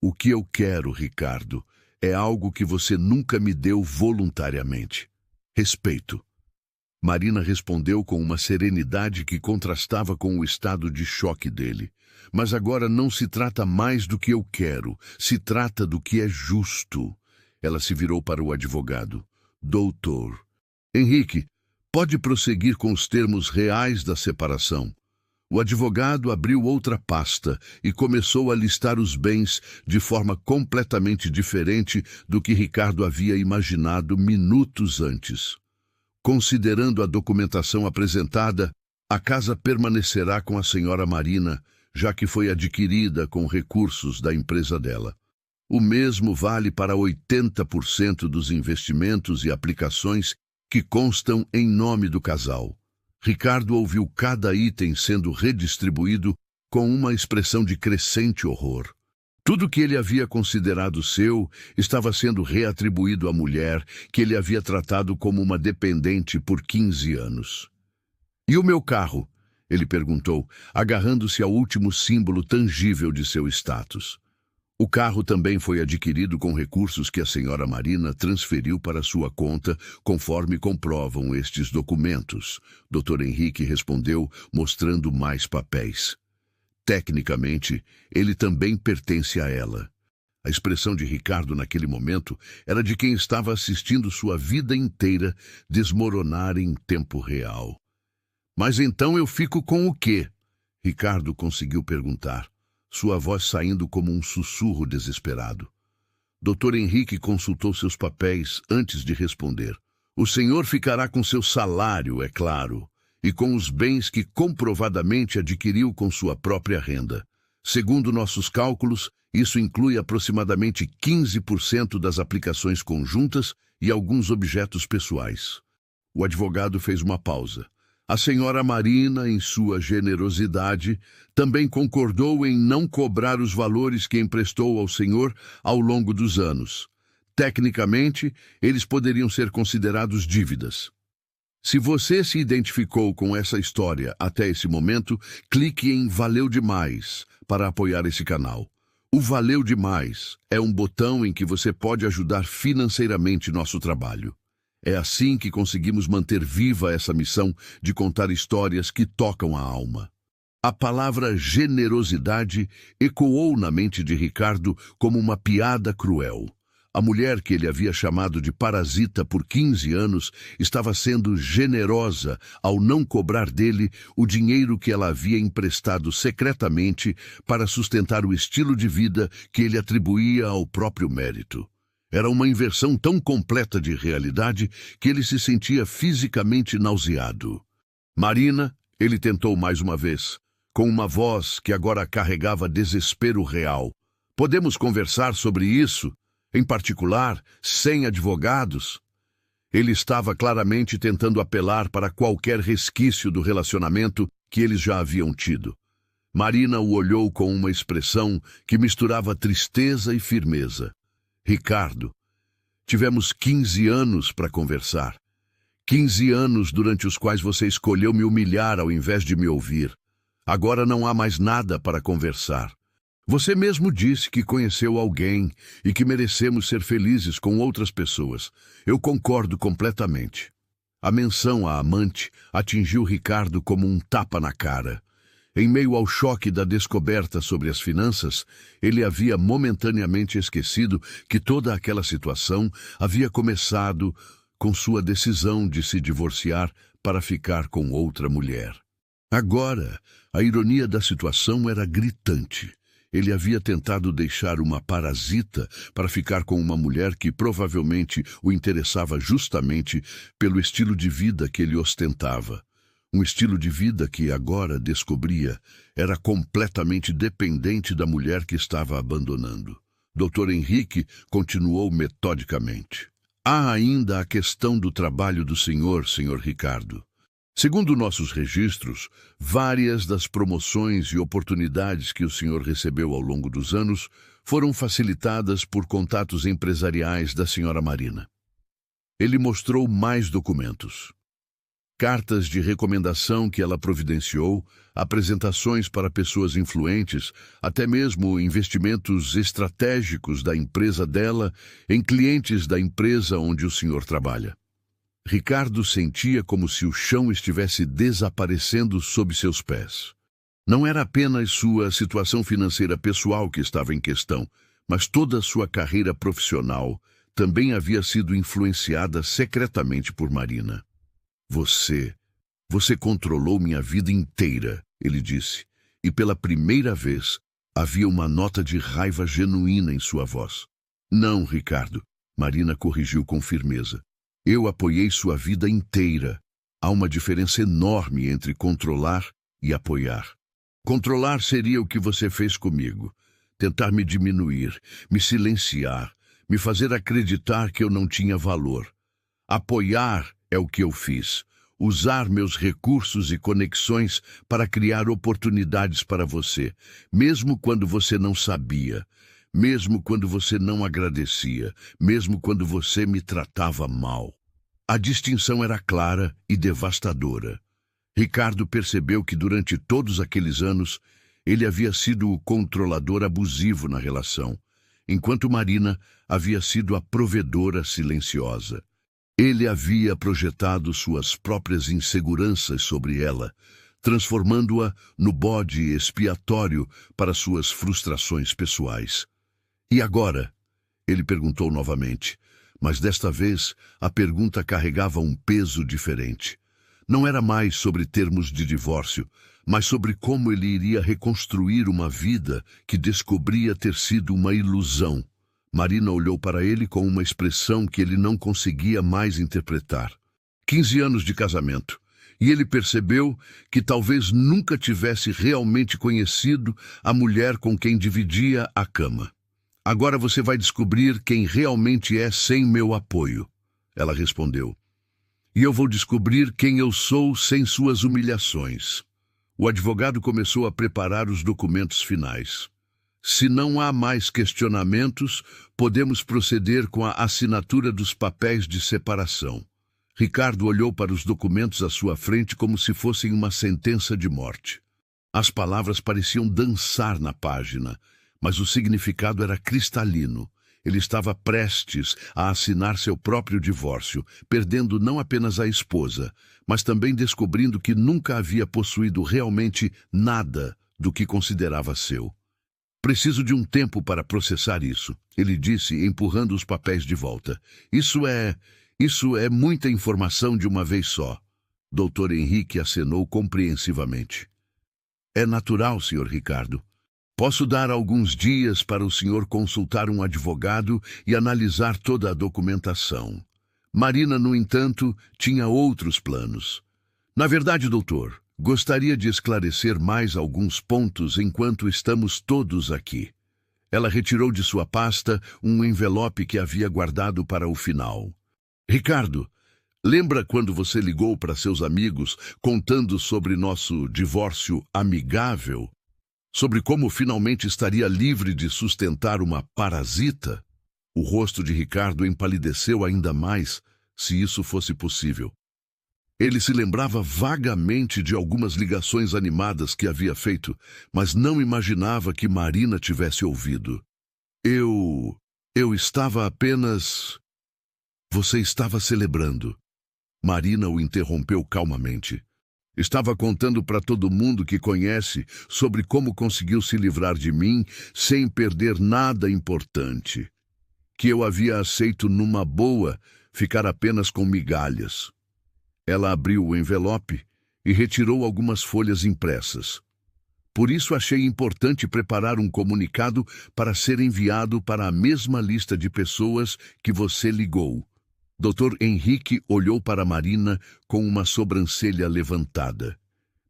"O que eu quero, Ricardo, é algo que você nunca me deu voluntariamente. Respeito." Marina respondeu com uma serenidade que contrastava com o estado de choque dele. "Mas agora não se trata mais do que eu quero, se trata do que é justo." Ela se virou para o advogado. "Doutor Henrique, pode prosseguir com os termos reais da separação." O advogado abriu outra pasta e começou a listar os bens de forma completamente diferente do que Ricardo havia imaginado minutos antes. "Considerando a documentação apresentada, a casa permanecerá com a senhora Marina, já que foi adquirida com recursos da empresa dela. O mesmo vale para 80% dos investimentos e aplicações que constam em nome do casal." Ricardo ouviu cada item sendo redistribuído com uma expressão de crescente horror. Tudo que ele havia considerado seu estava sendo reatribuído à mulher que ele havia tratado como uma dependente por 15 anos. "E o meu carro?" ele perguntou, agarrando-se ao último símbolo tangível de seu status. "O carro também foi adquirido com recursos que a senhora Marina transferiu para sua conta, conforme comprovam estes documentos." Dr. Henrique respondeu, mostrando mais papéis. "Tecnicamente, ele também pertence a ela." A expressão de Ricardo naquele momento era de quem estava assistindo sua vida inteira desmoronar em tempo real. "Mas então eu fico com o quê?" Ricardo conseguiu perguntar, sua voz saindo como um sussurro desesperado. Dr. Henrique consultou seus papéis antes de responder. "O senhor ficará com seu salário, é claro, e com os bens que comprovadamente adquiriu com sua própria renda. Segundo nossos cálculos, isso inclui aproximadamente 15% das aplicações conjuntas e alguns objetos pessoais." O advogado fez uma pausa. A senhora Marina, em sua generosidade, também concordou em não cobrar os valores que emprestou ao senhor ao longo dos anos. Tecnicamente, eles poderiam ser considerados dívidas. Se você se identificou com essa história até esse momento, clique em Valeu Demais para apoiar esse canal. O Valeu Demais é um botão em que você pode ajudar financeiramente nosso trabalho. É assim que conseguimos manter viva essa missão de contar histórias que tocam a alma. A palavra generosidade ecoou na mente de Ricardo como uma piada cruel. A mulher que ele havia chamado de parasita por 15 anos estava sendo generosa ao não cobrar dele o dinheiro que ela havia emprestado secretamente para sustentar o estilo de vida que ele atribuía ao próprio mérito. Era uma inversão tão completa de realidade que ele se sentia fisicamente nauseado. "Marina", ele tentou mais uma vez, com uma voz que agora carregava desespero real. "Podemos conversar sobre isso? Em particular, sem advogados?" Ele estava claramente tentando apelar para qualquer resquício do relacionamento que eles já haviam tido. Marina o olhou com uma expressão que misturava tristeza e firmeza. "Ricardo, tivemos 15 anos para conversar. 15 anos durante os quais você escolheu me humilhar ao invés de me ouvir. Agora não há mais nada para conversar. Você mesmo disse que conheceu alguém e que merecemos ser felizes com outras pessoas. Eu concordo completamente." A menção à amante atingiu Ricardo como um tapa na cara. Em meio ao choque da descoberta sobre as finanças, ele havia momentaneamente esquecido que toda aquela situação havia começado com sua decisão de se divorciar para ficar com outra mulher. Agora, a ironia da situação era gritante. Ele havia tentado deixar uma parasita para ficar com uma mulher que provavelmente o interessava justamente pelo estilo de vida que ele ostentava. Um estilo de vida que agora descobria era completamente dependente da mulher que estava abandonando. Dr. Henrique continuou metodicamente. Há ainda a questão do trabalho do senhor, Sr. Ricardo. Segundo nossos registros, várias das promoções e oportunidades que o senhor recebeu ao longo dos anos foram facilitadas por contatos empresariais da senhora Marina. Ele mostrou mais documentos. Cartas de recomendação que ela providenciou, apresentações para pessoas influentes, até mesmo investimentos estratégicos da empresa dela em clientes da empresa onde o senhor trabalha. Ricardo sentia como se o chão estivesse desaparecendo sob seus pés. Não era apenas sua situação financeira pessoal que estava em questão, mas toda a sua carreira profissional também havia sido influenciada secretamente por Marina. Você controlou minha vida inteira, ele disse, e pela primeira vez havia uma nota de raiva genuína em sua voz. Não, Ricardo, Marina corrigiu com firmeza. Eu apoiei sua vida inteira. Há uma diferença enorme entre controlar e apoiar. Controlar seria o que você fez comigo. Tentar me diminuir, me silenciar, me fazer acreditar que eu não tinha valor. Apoiar é o que eu fiz. Usar meus recursos e conexões para criar oportunidades para você, mesmo quando você não sabia, mesmo quando você não agradecia, mesmo quando você me tratava mal. A distinção era clara e devastadora. Ricardo percebeu que durante todos aqueles anos ele havia sido o controlador abusivo na relação, enquanto Marina havia sido a provedora silenciosa. Ele havia projetado suas próprias inseguranças sobre ela, transformando-a no bode expiatório para suas frustrações pessoais. E agora? Ele perguntou novamente, mas desta vez a pergunta carregava um peso diferente. Não era mais sobre termos de divórcio, mas sobre como ele iria reconstruir uma vida que descobria ter sido uma ilusão. Marina olhou para ele com uma expressão que ele não conseguia mais interpretar. 15 anos de casamento, e ele percebeu que talvez nunca tivesse realmente conhecido a mulher com quem dividia a cama. Agora você vai descobrir quem realmente é sem meu apoio, ela respondeu. E eu vou descobrir quem eu sou sem suas humilhações. O advogado começou a preparar os documentos finais. Se não há mais questionamentos, podemos proceder com a assinatura dos papéis de separação. Ricardo olhou para os documentos à sua frente como se fossem uma sentença de morte. As palavras pareciam dançar na página, mas o significado era cristalino. Ele estava prestes a assinar seu próprio divórcio, perdendo não apenas a esposa, mas também descobrindo que nunca havia possuído realmente nada do que considerava seu. Preciso de um tempo para processar isso, ele disse, empurrando os papéis de volta. Isso é muita informação de uma vez só. Dr. Henrique acenou compreensivamente. É natural, Sr. Ricardo. Posso dar alguns dias para o senhor consultar um advogado e analisar toda a documentação. Marina, no entanto, tinha outros planos. Na verdade, doutor, gostaria de esclarecer mais alguns pontos enquanto estamos todos aqui. Ela retirou de sua pasta um envelope que havia guardado para o final. Ricardo, lembra quando você ligou para seus amigos contando sobre nosso divórcio amigável? Sobre como finalmente estaria livre de sustentar uma parasita? O rosto de Ricardo empalideceu ainda mais, se isso fosse possível. Ele se lembrava vagamente de algumas ligações animadas que havia feito, mas não imaginava que Marina tivesse ouvido. Eu estava apenas... Você estava celebrando. Marina o interrompeu calmamente. Estava contando para todo mundo que conhece sobre como conseguiu se livrar de mim sem perder nada importante. Que eu havia aceito numa boa ficar apenas com migalhas. Ela abriu o envelope e retirou algumas folhas impressas. Por isso achei importante preparar um comunicado para ser enviado para a mesma lista de pessoas que você ligou. Dr. Henrique olhou para Marina com uma sobrancelha levantada.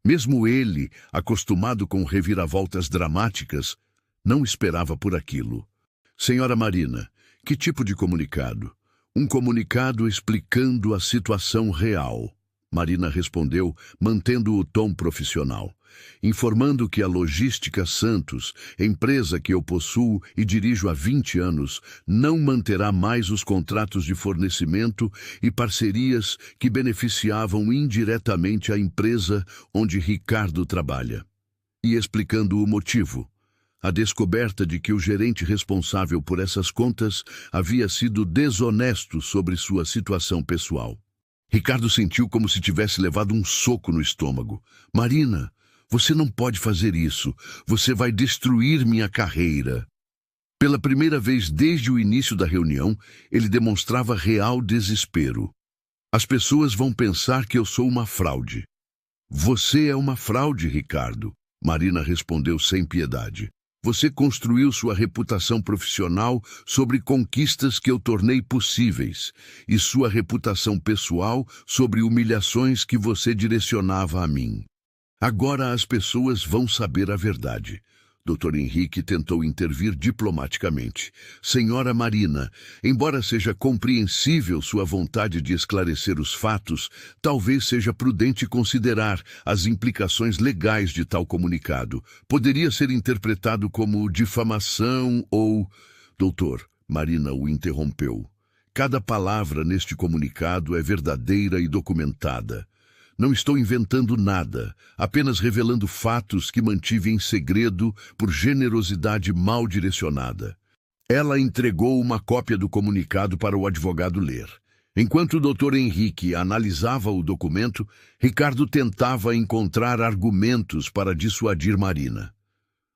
Mesmo ele, acostumado com reviravoltas dramáticas, não esperava por aquilo. Senhora Marina, que tipo de comunicado? Um comunicado explicando a situação real. Marina respondeu, mantendo o tom profissional. Informando que a Logística Santos, empresa que eu possuo e dirijo há 20 anos, não manterá mais os contratos de fornecimento e parcerias que beneficiavam indiretamente a empresa onde Ricardo trabalha. E explicando o motivo. A descoberta de que o gerente responsável por essas contas havia sido desonesto sobre sua situação pessoal. Ricardo sentiu como se tivesse levado um soco no estômago. Marina, você não pode fazer isso. Você vai destruir minha carreira. Pela primeira vez desde o início da reunião, ele demonstrava real desespero. As pessoas vão pensar que eu sou uma fraude. Você é uma fraude, Ricardo. Marina respondeu sem piedade. Você construiu sua reputação profissional sobre conquistas que eu tornei possíveis, e sua reputação pessoal sobre humilhações que você direcionava a mim. Agora as pessoas vão saber a verdade. Dr. Henrique tentou intervir diplomaticamente. Senhora Marina, embora seja compreensível sua vontade de esclarecer os fatos, talvez seja prudente considerar as implicações legais de tal comunicado. Poderia ser interpretado como difamação ou... Doutor, Marina o interrompeu. Cada palavra neste comunicado é verdadeira e documentada. Não estou inventando nada, apenas revelando fatos que mantive em segredo por generosidade mal direcionada. Ela entregou uma cópia do comunicado para o advogado ler. Enquanto o Dr. Henrique analisava o documento, Ricardo tentava encontrar argumentos para dissuadir Marina.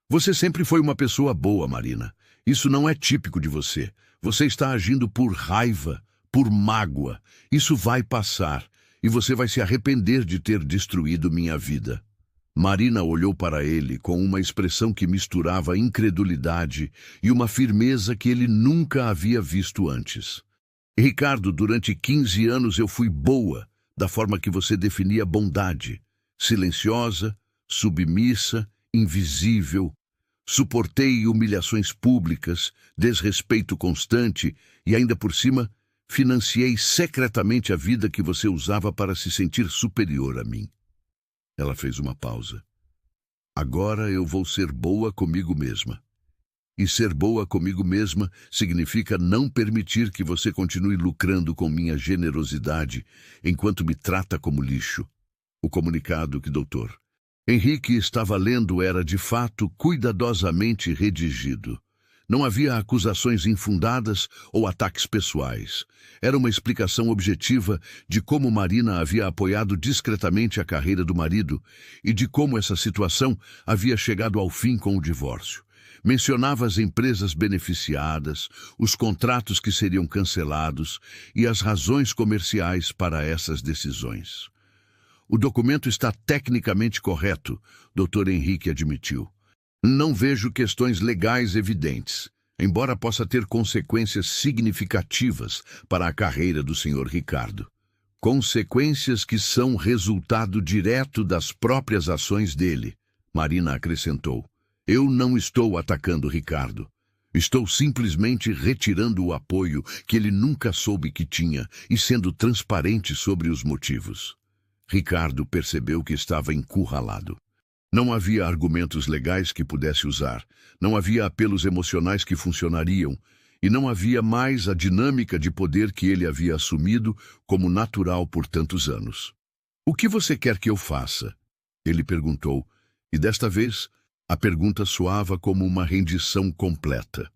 Você sempre foi uma pessoa boa, Marina. Isso não é típico de você. Você está agindo por raiva, por mágoa. Isso vai passar. E você vai se arrepender de ter destruído minha vida. Marina olhou para ele com uma expressão que misturava incredulidade e uma firmeza que ele nunca havia visto antes. Ricardo, durante 15 anos eu fui boa, da forma que você definia bondade. Silenciosa, submissa, invisível. Suportei humilhações públicas, desrespeito constante e, ainda por cima, financiei secretamente a vida que você usava para se sentir superior a mim. Ela fez uma pausa. Agora eu vou ser boa comigo mesma. E ser boa comigo mesma significa não permitir que você continue lucrando com minha generosidade enquanto me trata como lixo. O comunicado que Dr. Henrique estava lendo era, de fato, cuidadosamente redigido. Não havia acusações infundadas ou ataques pessoais. Era uma explicação objetiva de como Marina havia apoiado discretamente a carreira do marido e de como essa situação havia chegado ao fim com o divórcio. Mencionava as empresas beneficiadas, os contratos que seriam cancelados e as razões comerciais para essas decisões. O documento está tecnicamente correto, Dr. Henrique admitiu. Não vejo questões legais evidentes, embora possa ter consequências significativas para a carreira do Sr. Ricardo. Consequências que são resultado direto das próprias ações dele, Marina acrescentou. Eu não estou atacando Ricardo. Estou simplesmente retirando o apoio que ele nunca soube que tinha e sendo transparente sobre os motivos. Ricardo percebeu que estava encurralado. Não havia argumentos legais que pudesse usar, não havia apelos emocionais que funcionariam, e não havia mais a dinâmica de poder que ele havia assumido como natural por tantos anos. O que você quer que eu faça? Ele perguntou, e desta vez a pergunta soava como uma rendição completa.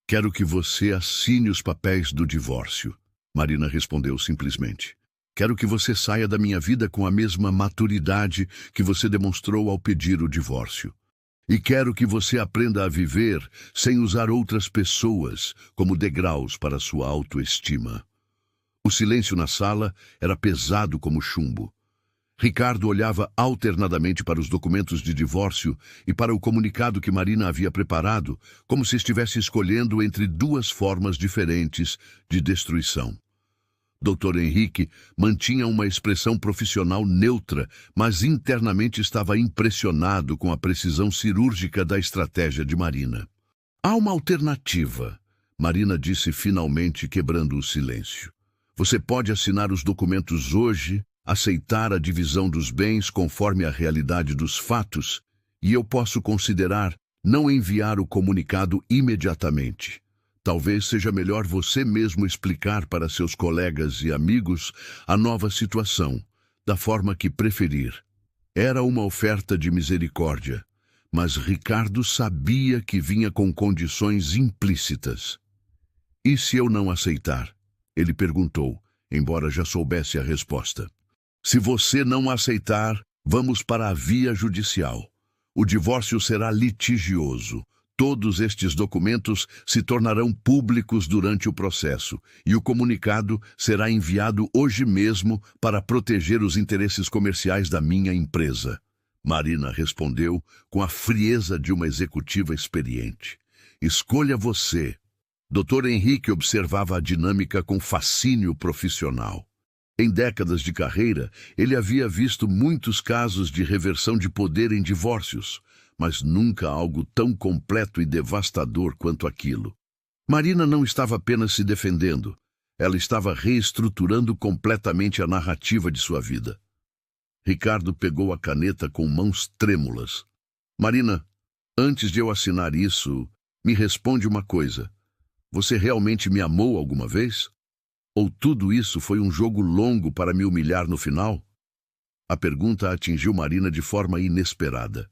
Quero que você assine os papéis do divórcio. Marina respondeu simplesmente. Quero que você saia da minha vida com a mesma maturidade que você demonstrou ao pedir o divórcio. E quero que você aprenda a viver sem usar outras pessoas como degraus para sua autoestima. O silêncio na sala era pesado como chumbo. Ricardo olhava alternadamente para os documentos de divórcio e para o comunicado que Marina havia preparado, como se estivesse escolhendo entre duas formas diferentes de destruição. Dr. Henrique mantinha uma expressão profissional neutra, mas internamente estava impressionado com a precisão cirúrgica da estratégia de Marina. Há uma alternativa, Marina disse finalmente, quebrando o silêncio. Você pode assinar os documentos hoje, aceitar a divisão dos bens conforme a realidade dos fatos, e eu posso considerar não enviar o comunicado imediatamente. Talvez seja melhor você mesmo explicar para seus colegas e amigos a nova situação, da forma que preferir. Era uma oferta de misericórdia, mas Ricardo sabia que vinha com condições implícitas. E se eu não aceitar? Ele perguntou, embora já soubesse a resposta. Se você não aceitar, vamos para a via judicial. O divórcio será litigioso. Todos estes documentos se tornarão públicos durante o processo, e o comunicado será enviado hoje mesmo para proteger os interesses comerciais da minha empresa. Marina respondeu com a frieza de uma executiva experiente. Escolha você. Dr. Henrique observava a dinâmica com fascínio profissional. Em décadas de carreira, ele havia visto muitos casos de reversão de poder em divórcios, mas nunca algo tão completo e devastador quanto aquilo. Marina não estava apenas se defendendo, ela estava reestruturando completamente a narrativa de sua vida. Ricardo pegou a caneta com mãos trêmulas. Marina, antes de eu assinar isso, me responde uma coisa. Você realmente me amou alguma vez? Ou tudo isso foi um jogo longo para me humilhar no final? A pergunta atingiu Marina de forma inesperada.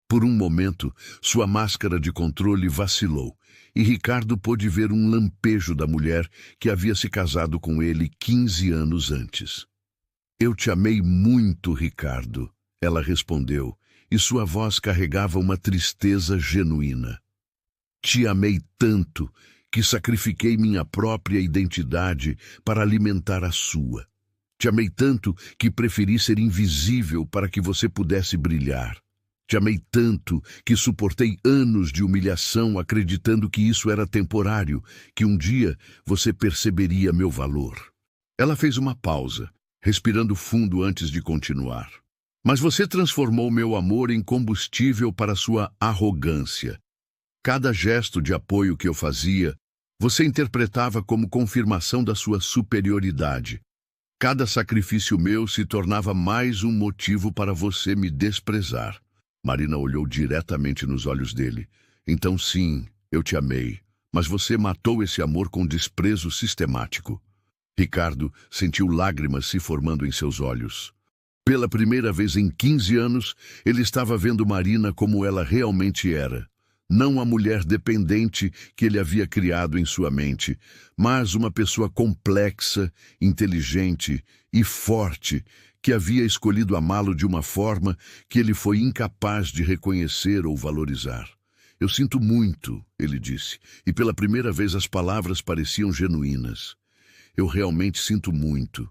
Por um momento, sua máscara de controle vacilou, e Ricardo pôde ver um lampejo da mulher que havia se casado com ele 15 anos antes. Eu te amei muito, Ricardo, ela respondeu, e sua voz carregava uma tristeza genuína. Te amei tanto que sacrifiquei minha própria identidade para alimentar a sua. Te amei tanto que preferi ser invisível para que você pudesse brilhar. Te amei tanto que suportei anos de humilhação acreditando que isso era temporário, que um dia você perceberia meu valor. Ela fez uma pausa, respirando fundo antes de continuar. Mas você transformou meu amor em combustível para sua arrogância. Cada gesto de apoio que eu fazia, você interpretava como confirmação da sua superioridade. Cada sacrifício meu se tornava mais um motivo para você me desprezar. Marina olhou diretamente nos olhos dele. Então sim, eu te amei, mas você matou esse amor com desprezo sistemático. Ricardo sentiu lágrimas se formando em seus olhos. Pela primeira vez em 15 anos, ele estava vendo Marina como ela realmente era. Não a mulher dependente que ele havia criado em sua mente, mas uma pessoa complexa, inteligente e forte, que havia escolhido amá-lo de uma forma que ele foi incapaz de reconhecer ou valorizar. Eu sinto muito, ele disse, e pela primeira vez as palavras pareciam genuínas. Eu realmente sinto muito.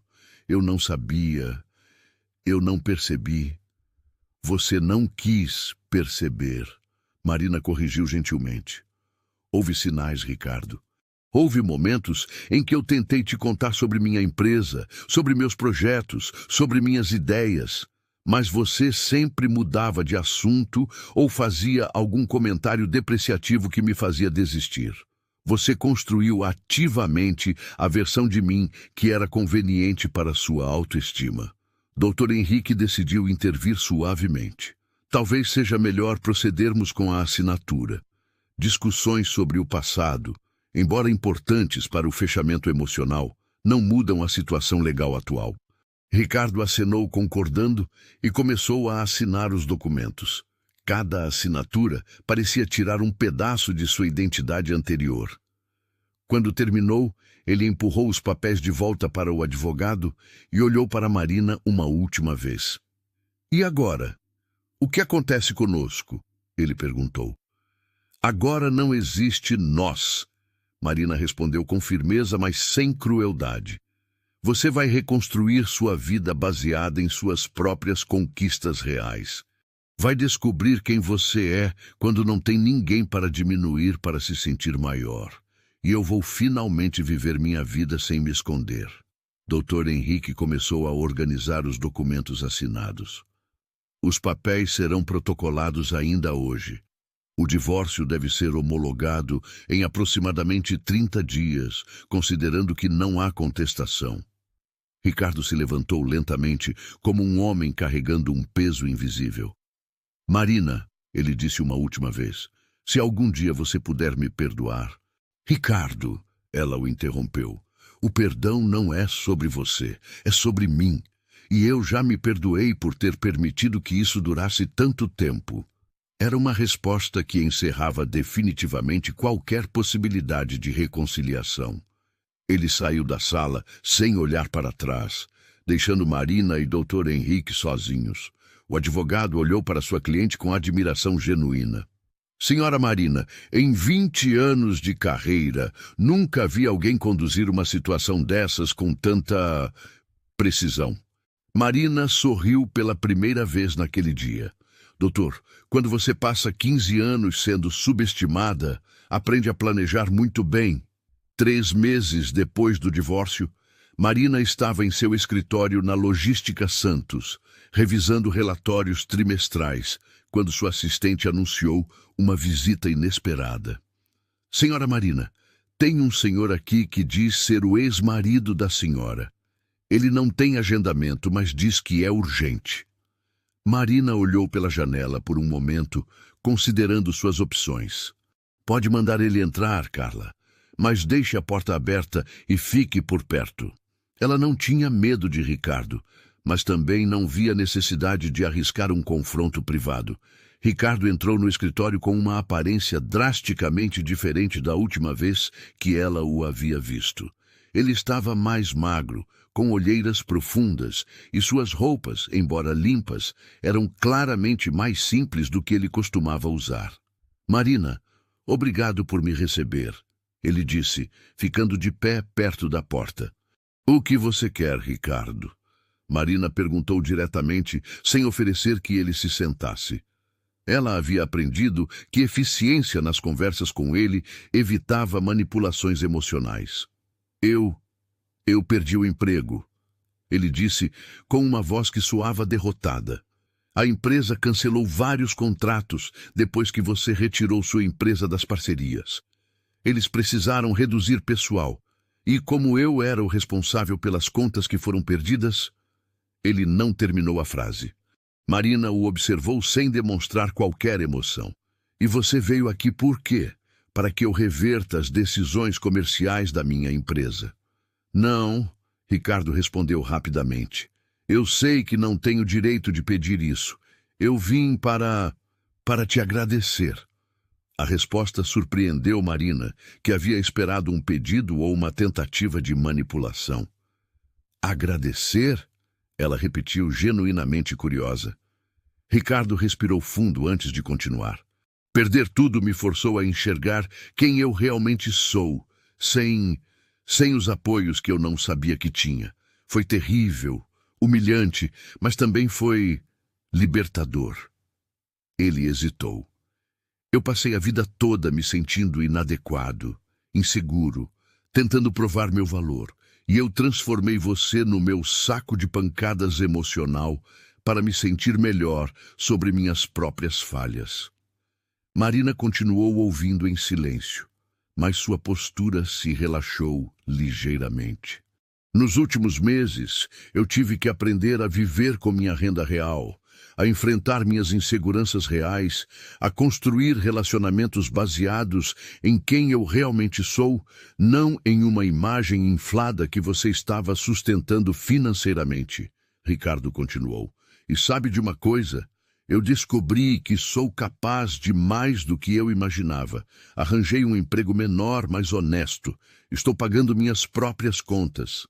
Eu não sabia. Eu não percebi. Você não quis perceber. Marina corrigiu gentilmente. Houve sinais, Ricardo. Houve momentos em que eu tentei te contar sobre minha empresa, sobre meus projetos, sobre minhas ideias, mas você sempre mudava de assunto ou fazia algum comentário depreciativo que me fazia desistir. Você construiu ativamente a versão de mim que era conveniente para sua autoestima. Dr. Henrique decidiu intervir suavemente. Talvez seja melhor procedermos com a assinatura. Discussões sobre o passado, embora importantes para o fechamento emocional, não mudam a situação legal atual. Ricardo acenou concordando e começou a assinar os documentos. Cada assinatura parecia tirar um pedaço de sua identidade anterior. Quando terminou, ele empurrou os papéis de volta para o advogado e olhou para Marina uma última vez. E agora? O que acontece conosco? Ele perguntou. Agora não existe nós. Marina respondeu com firmeza, mas sem crueldade. Você vai reconstruir sua vida baseada em suas próprias conquistas reais. Vai descobrir quem você é quando não tem ninguém para diminuir para se sentir maior. E eu vou finalmente viver minha vida sem me esconder. Dr. Henrique começou a organizar os documentos assinados. Os papéis serão protocolados ainda hoje. O divórcio deve ser homologado em aproximadamente 30 dias, considerando que não há contestação. Ricardo se levantou lentamente, como um homem carregando um peso invisível. Marina, ele disse uma última vez, se algum dia você puder me perdoar. Ricardo, ela o interrompeu, o perdão não é sobre você, é sobre mim. E eu já me perdoei por ter permitido que isso durasse tanto tempo. Era uma resposta que encerrava definitivamente qualquer possibilidade de reconciliação. Ele saiu da sala sem olhar para trás, deixando Marina e Dr. Henrique sozinhos. O advogado olhou para sua cliente com admiração genuína. Senhora Marina, em 20 anos de carreira, nunca vi alguém conduzir uma situação dessas com tanta precisão. Marina sorriu pela primeira vez naquele dia. Doutor, quando você passa 15 anos sendo subestimada, aprende a planejar muito bem. 3 meses depois do divórcio, Marina estava em seu escritório na Logística Santos, revisando relatórios trimestrais, quando sua assistente anunciou uma visita inesperada. Senhora Marina, tem um senhor aqui que diz ser o ex-marido da senhora. Ele não tem agendamento, mas diz que é urgente. Marina olhou pela janela por um momento, considerando suas opções. Pode mandar ele entrar, Carla, mas deixe a porta aberta e fique por perto. Ela não tinha medo de Ricardo, mas também não via necessidade de arriscar um confronto privado. Ricardo entrou no escritório com uma aparência drasticamente diferente da última vez que ela o havia visto. Ele estava mais magro, com olheiras profundas, e suas roupas, embora limpas, eram claramente mais simples do que ele costumava usar. Marina, obrigado por me receber, ele disse, ficando de pé perto da porta. O que você quer, Ricardo? Marina perguntou diretamente, sem oferecer que ele se sentasse. Ela havia aprendido que eficiência nas conversas com ele evitava manipulações emocionais. Eu perdi o emprego, ele disse com uma voz que soava derrotada. A empresa cancelou vários contratos depois que você retirou sua empresa das parcerias. Eles precisaram reduzir pessoal, e como eu era o responsável pelas contas que foram perdidas, ele não terminou a frase. Marina o observou sem demonstrar qualquer emoção. E você veio aqui por quê? Para que eu reverta as decisões comerciais da minha empresa. Não, Ricardo respondeu rapidamente. Eu sei que não tenho direito de pedir isso. Eu vim para te agradecer. A resposta surpreendeu Marina, que havia esperado um pedido ou uma tentativa de manipulação. Agradecer? Ela repetiu genuinamente curiosa. Ricardo respirou fundo antes de continuar. Perder tudo me forçou a enxergar quem eu realmente sou, sem os apoios que eu não sabia que tinha. Foi terrível, humilhante, mas também foi libertador. Ele hesitou. Eu passei a vida toda me sentindo inadequado, inseguro, tentando provar meu valor, e eu transformei você no meu saco de pancadas emocional para me sentir melhor sobre minhas próprias falhas. Marina continuou ouvindo em silêncio, mas sua postura se relaxou ligeiramente. Nos últimos meses, eu tive que aprender a viver com minha renda real, a enfrentar minhas inseguranças reais, a construir relacionamentos baseados em quem eu realmente sou, não em uma imagem inflada que você estava sustentando financeiramente. Ricardo continuou. E sabe de uma coisa? Eu descobri que sou capaz de mais do que eu imaginava. Arranjei um emprego menor, mas honesto. Estou pagando minhas próprias contas.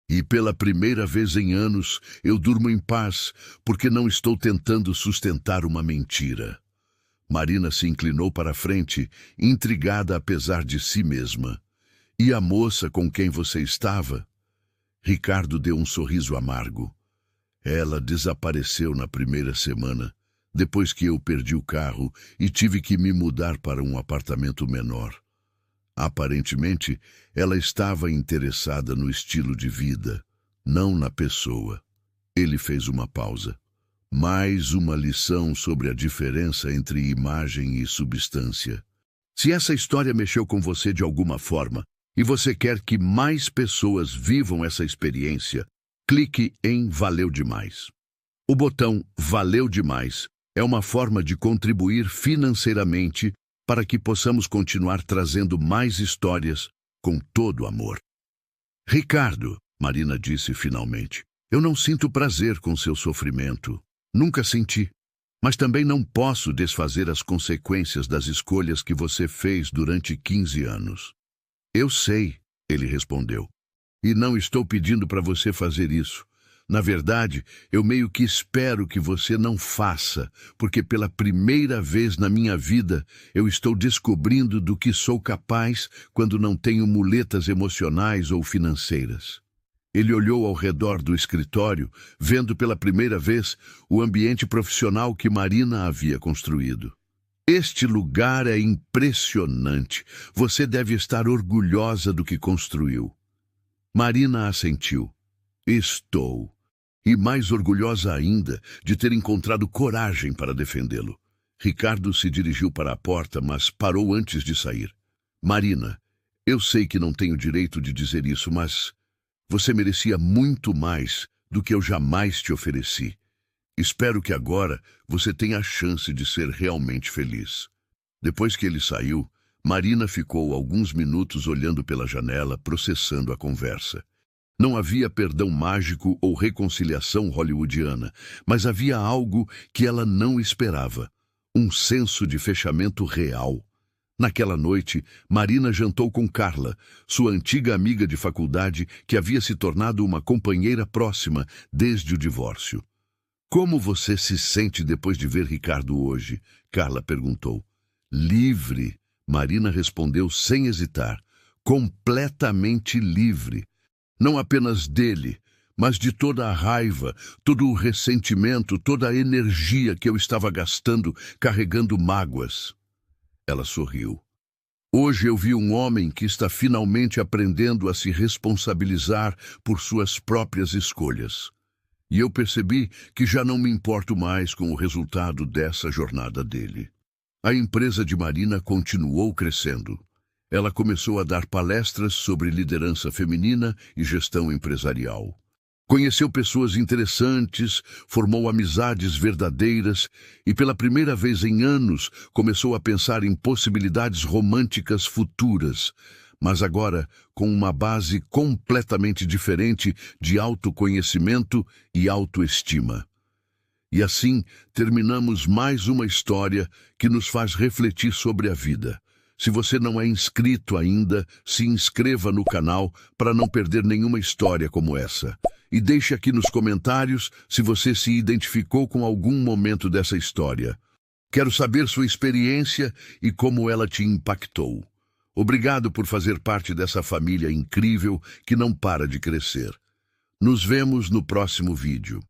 E pela primeira vez em anos, eu durmo em paz, porque não estou tentando sustentar uma mentira. Marina se inclinou para a frente, intrigada apesar de si mesma. E a moça com quem você estava? Ricardo deu um sorriso amargo. Ela desapareceu na primeira semana, depois que eu perdi o carro e tive que me mudar para um apartamento menor. Aparentemente, ela estava interessada no estilo de vida, não na pessoa. Ele fez uma pausa. Mais uma lição sobre a diferença entre imagem e substância. Se essa história mexeu com você de alguma forma e você quer que mais pessoas vivam essa experiência, clique em Valeu Demais. O botão Valeu Demais é uma forma de contribuir financeiramente para que possamos continuar trazendo mais histórias com todo amor. Ricardo, Marina disse finalmente, eu não sinto prazer com seu sofrimento. Nunca senti. Mas também não posso desfazer as consequências das escolhas que você fez durante 15 anos. Eu sei, ele respondeu. E não estou pedindo para você fazer isso. Na verdade, eu meio que espero que você não faça, porque pela primeira vez na minha vida eu estou descobrindo do que sou capaz quando não tenho muletas emocionais ou financeiras. Ele olhou ao redor do escritório, vendo pela primeira vez o ambiente profissional que Marina havia construído. Este lugar é impressionante. Você deve estar orgulhosa do que construiu. Marina assentiu. Estou. E mais orgulhosa ainda de ter encontrado coragem para defendê-lo. Ricardo se dirigiu para a porta, mas parou antes de sair. Marina, eu sei que não tenho direito de dizer isso, mas você merecia muito mais do que eu jamais te ofereci. Espero que agora você tenha a chance de ser realmente feliz. Depois que ele saiu, Marina ficou alguns minutos olhando pela janela, processando a conversa. Não havia perdão mágico ou reconciliação hollywoodiana, mas havia algo que ela não esperava. Um senso de fechamento real. Naquela noite, Marina jantou com Carla, sua antiga amiga de faculdade que havia se tornado uma companheira próxima desde o divórcio. Como você se sente depois de ver Ricardo hoje? Carla perguntou. Livre, Marina respondeu sem hesitar. Completamente livre. Não apenas dele, mas de toda a raiva, todo o ressentimento, toda a energia que eu estava gastando carregando mágoas. Ela sorriu. Hoje eu vi um homem que está finalmente aprendendo a se responsabilizar por suas próprias escolhas. E eu percebi que já não me importo mais com o resultado dessa jornada dele. A empresa de Marina continuou crescendo. Ela começou a dar palestras sobre liderança feminina e gestão empresarial. Conheceu pessoas interessantes, formou amizades verdadeiras e, pela primeira vez em anos, começou a pensar em possibilidades românticas futuras, mas agora com uma base completamente diferente de autoconhecimento e autoestima. E assim terminamos mais uma história que nos faz refletir sobre a vida. Se você não é inscrito ainda, se inscreva no canal para não perder nenhuma história como essa. E deixe aqui nos comentários se você se identificou com algum momento dessa história. Quero saber sua experiência e como ela te impactou. Obrigado por fazer parte dessa família incrível que não para de crescer. Nos vemos no próximo vídeo.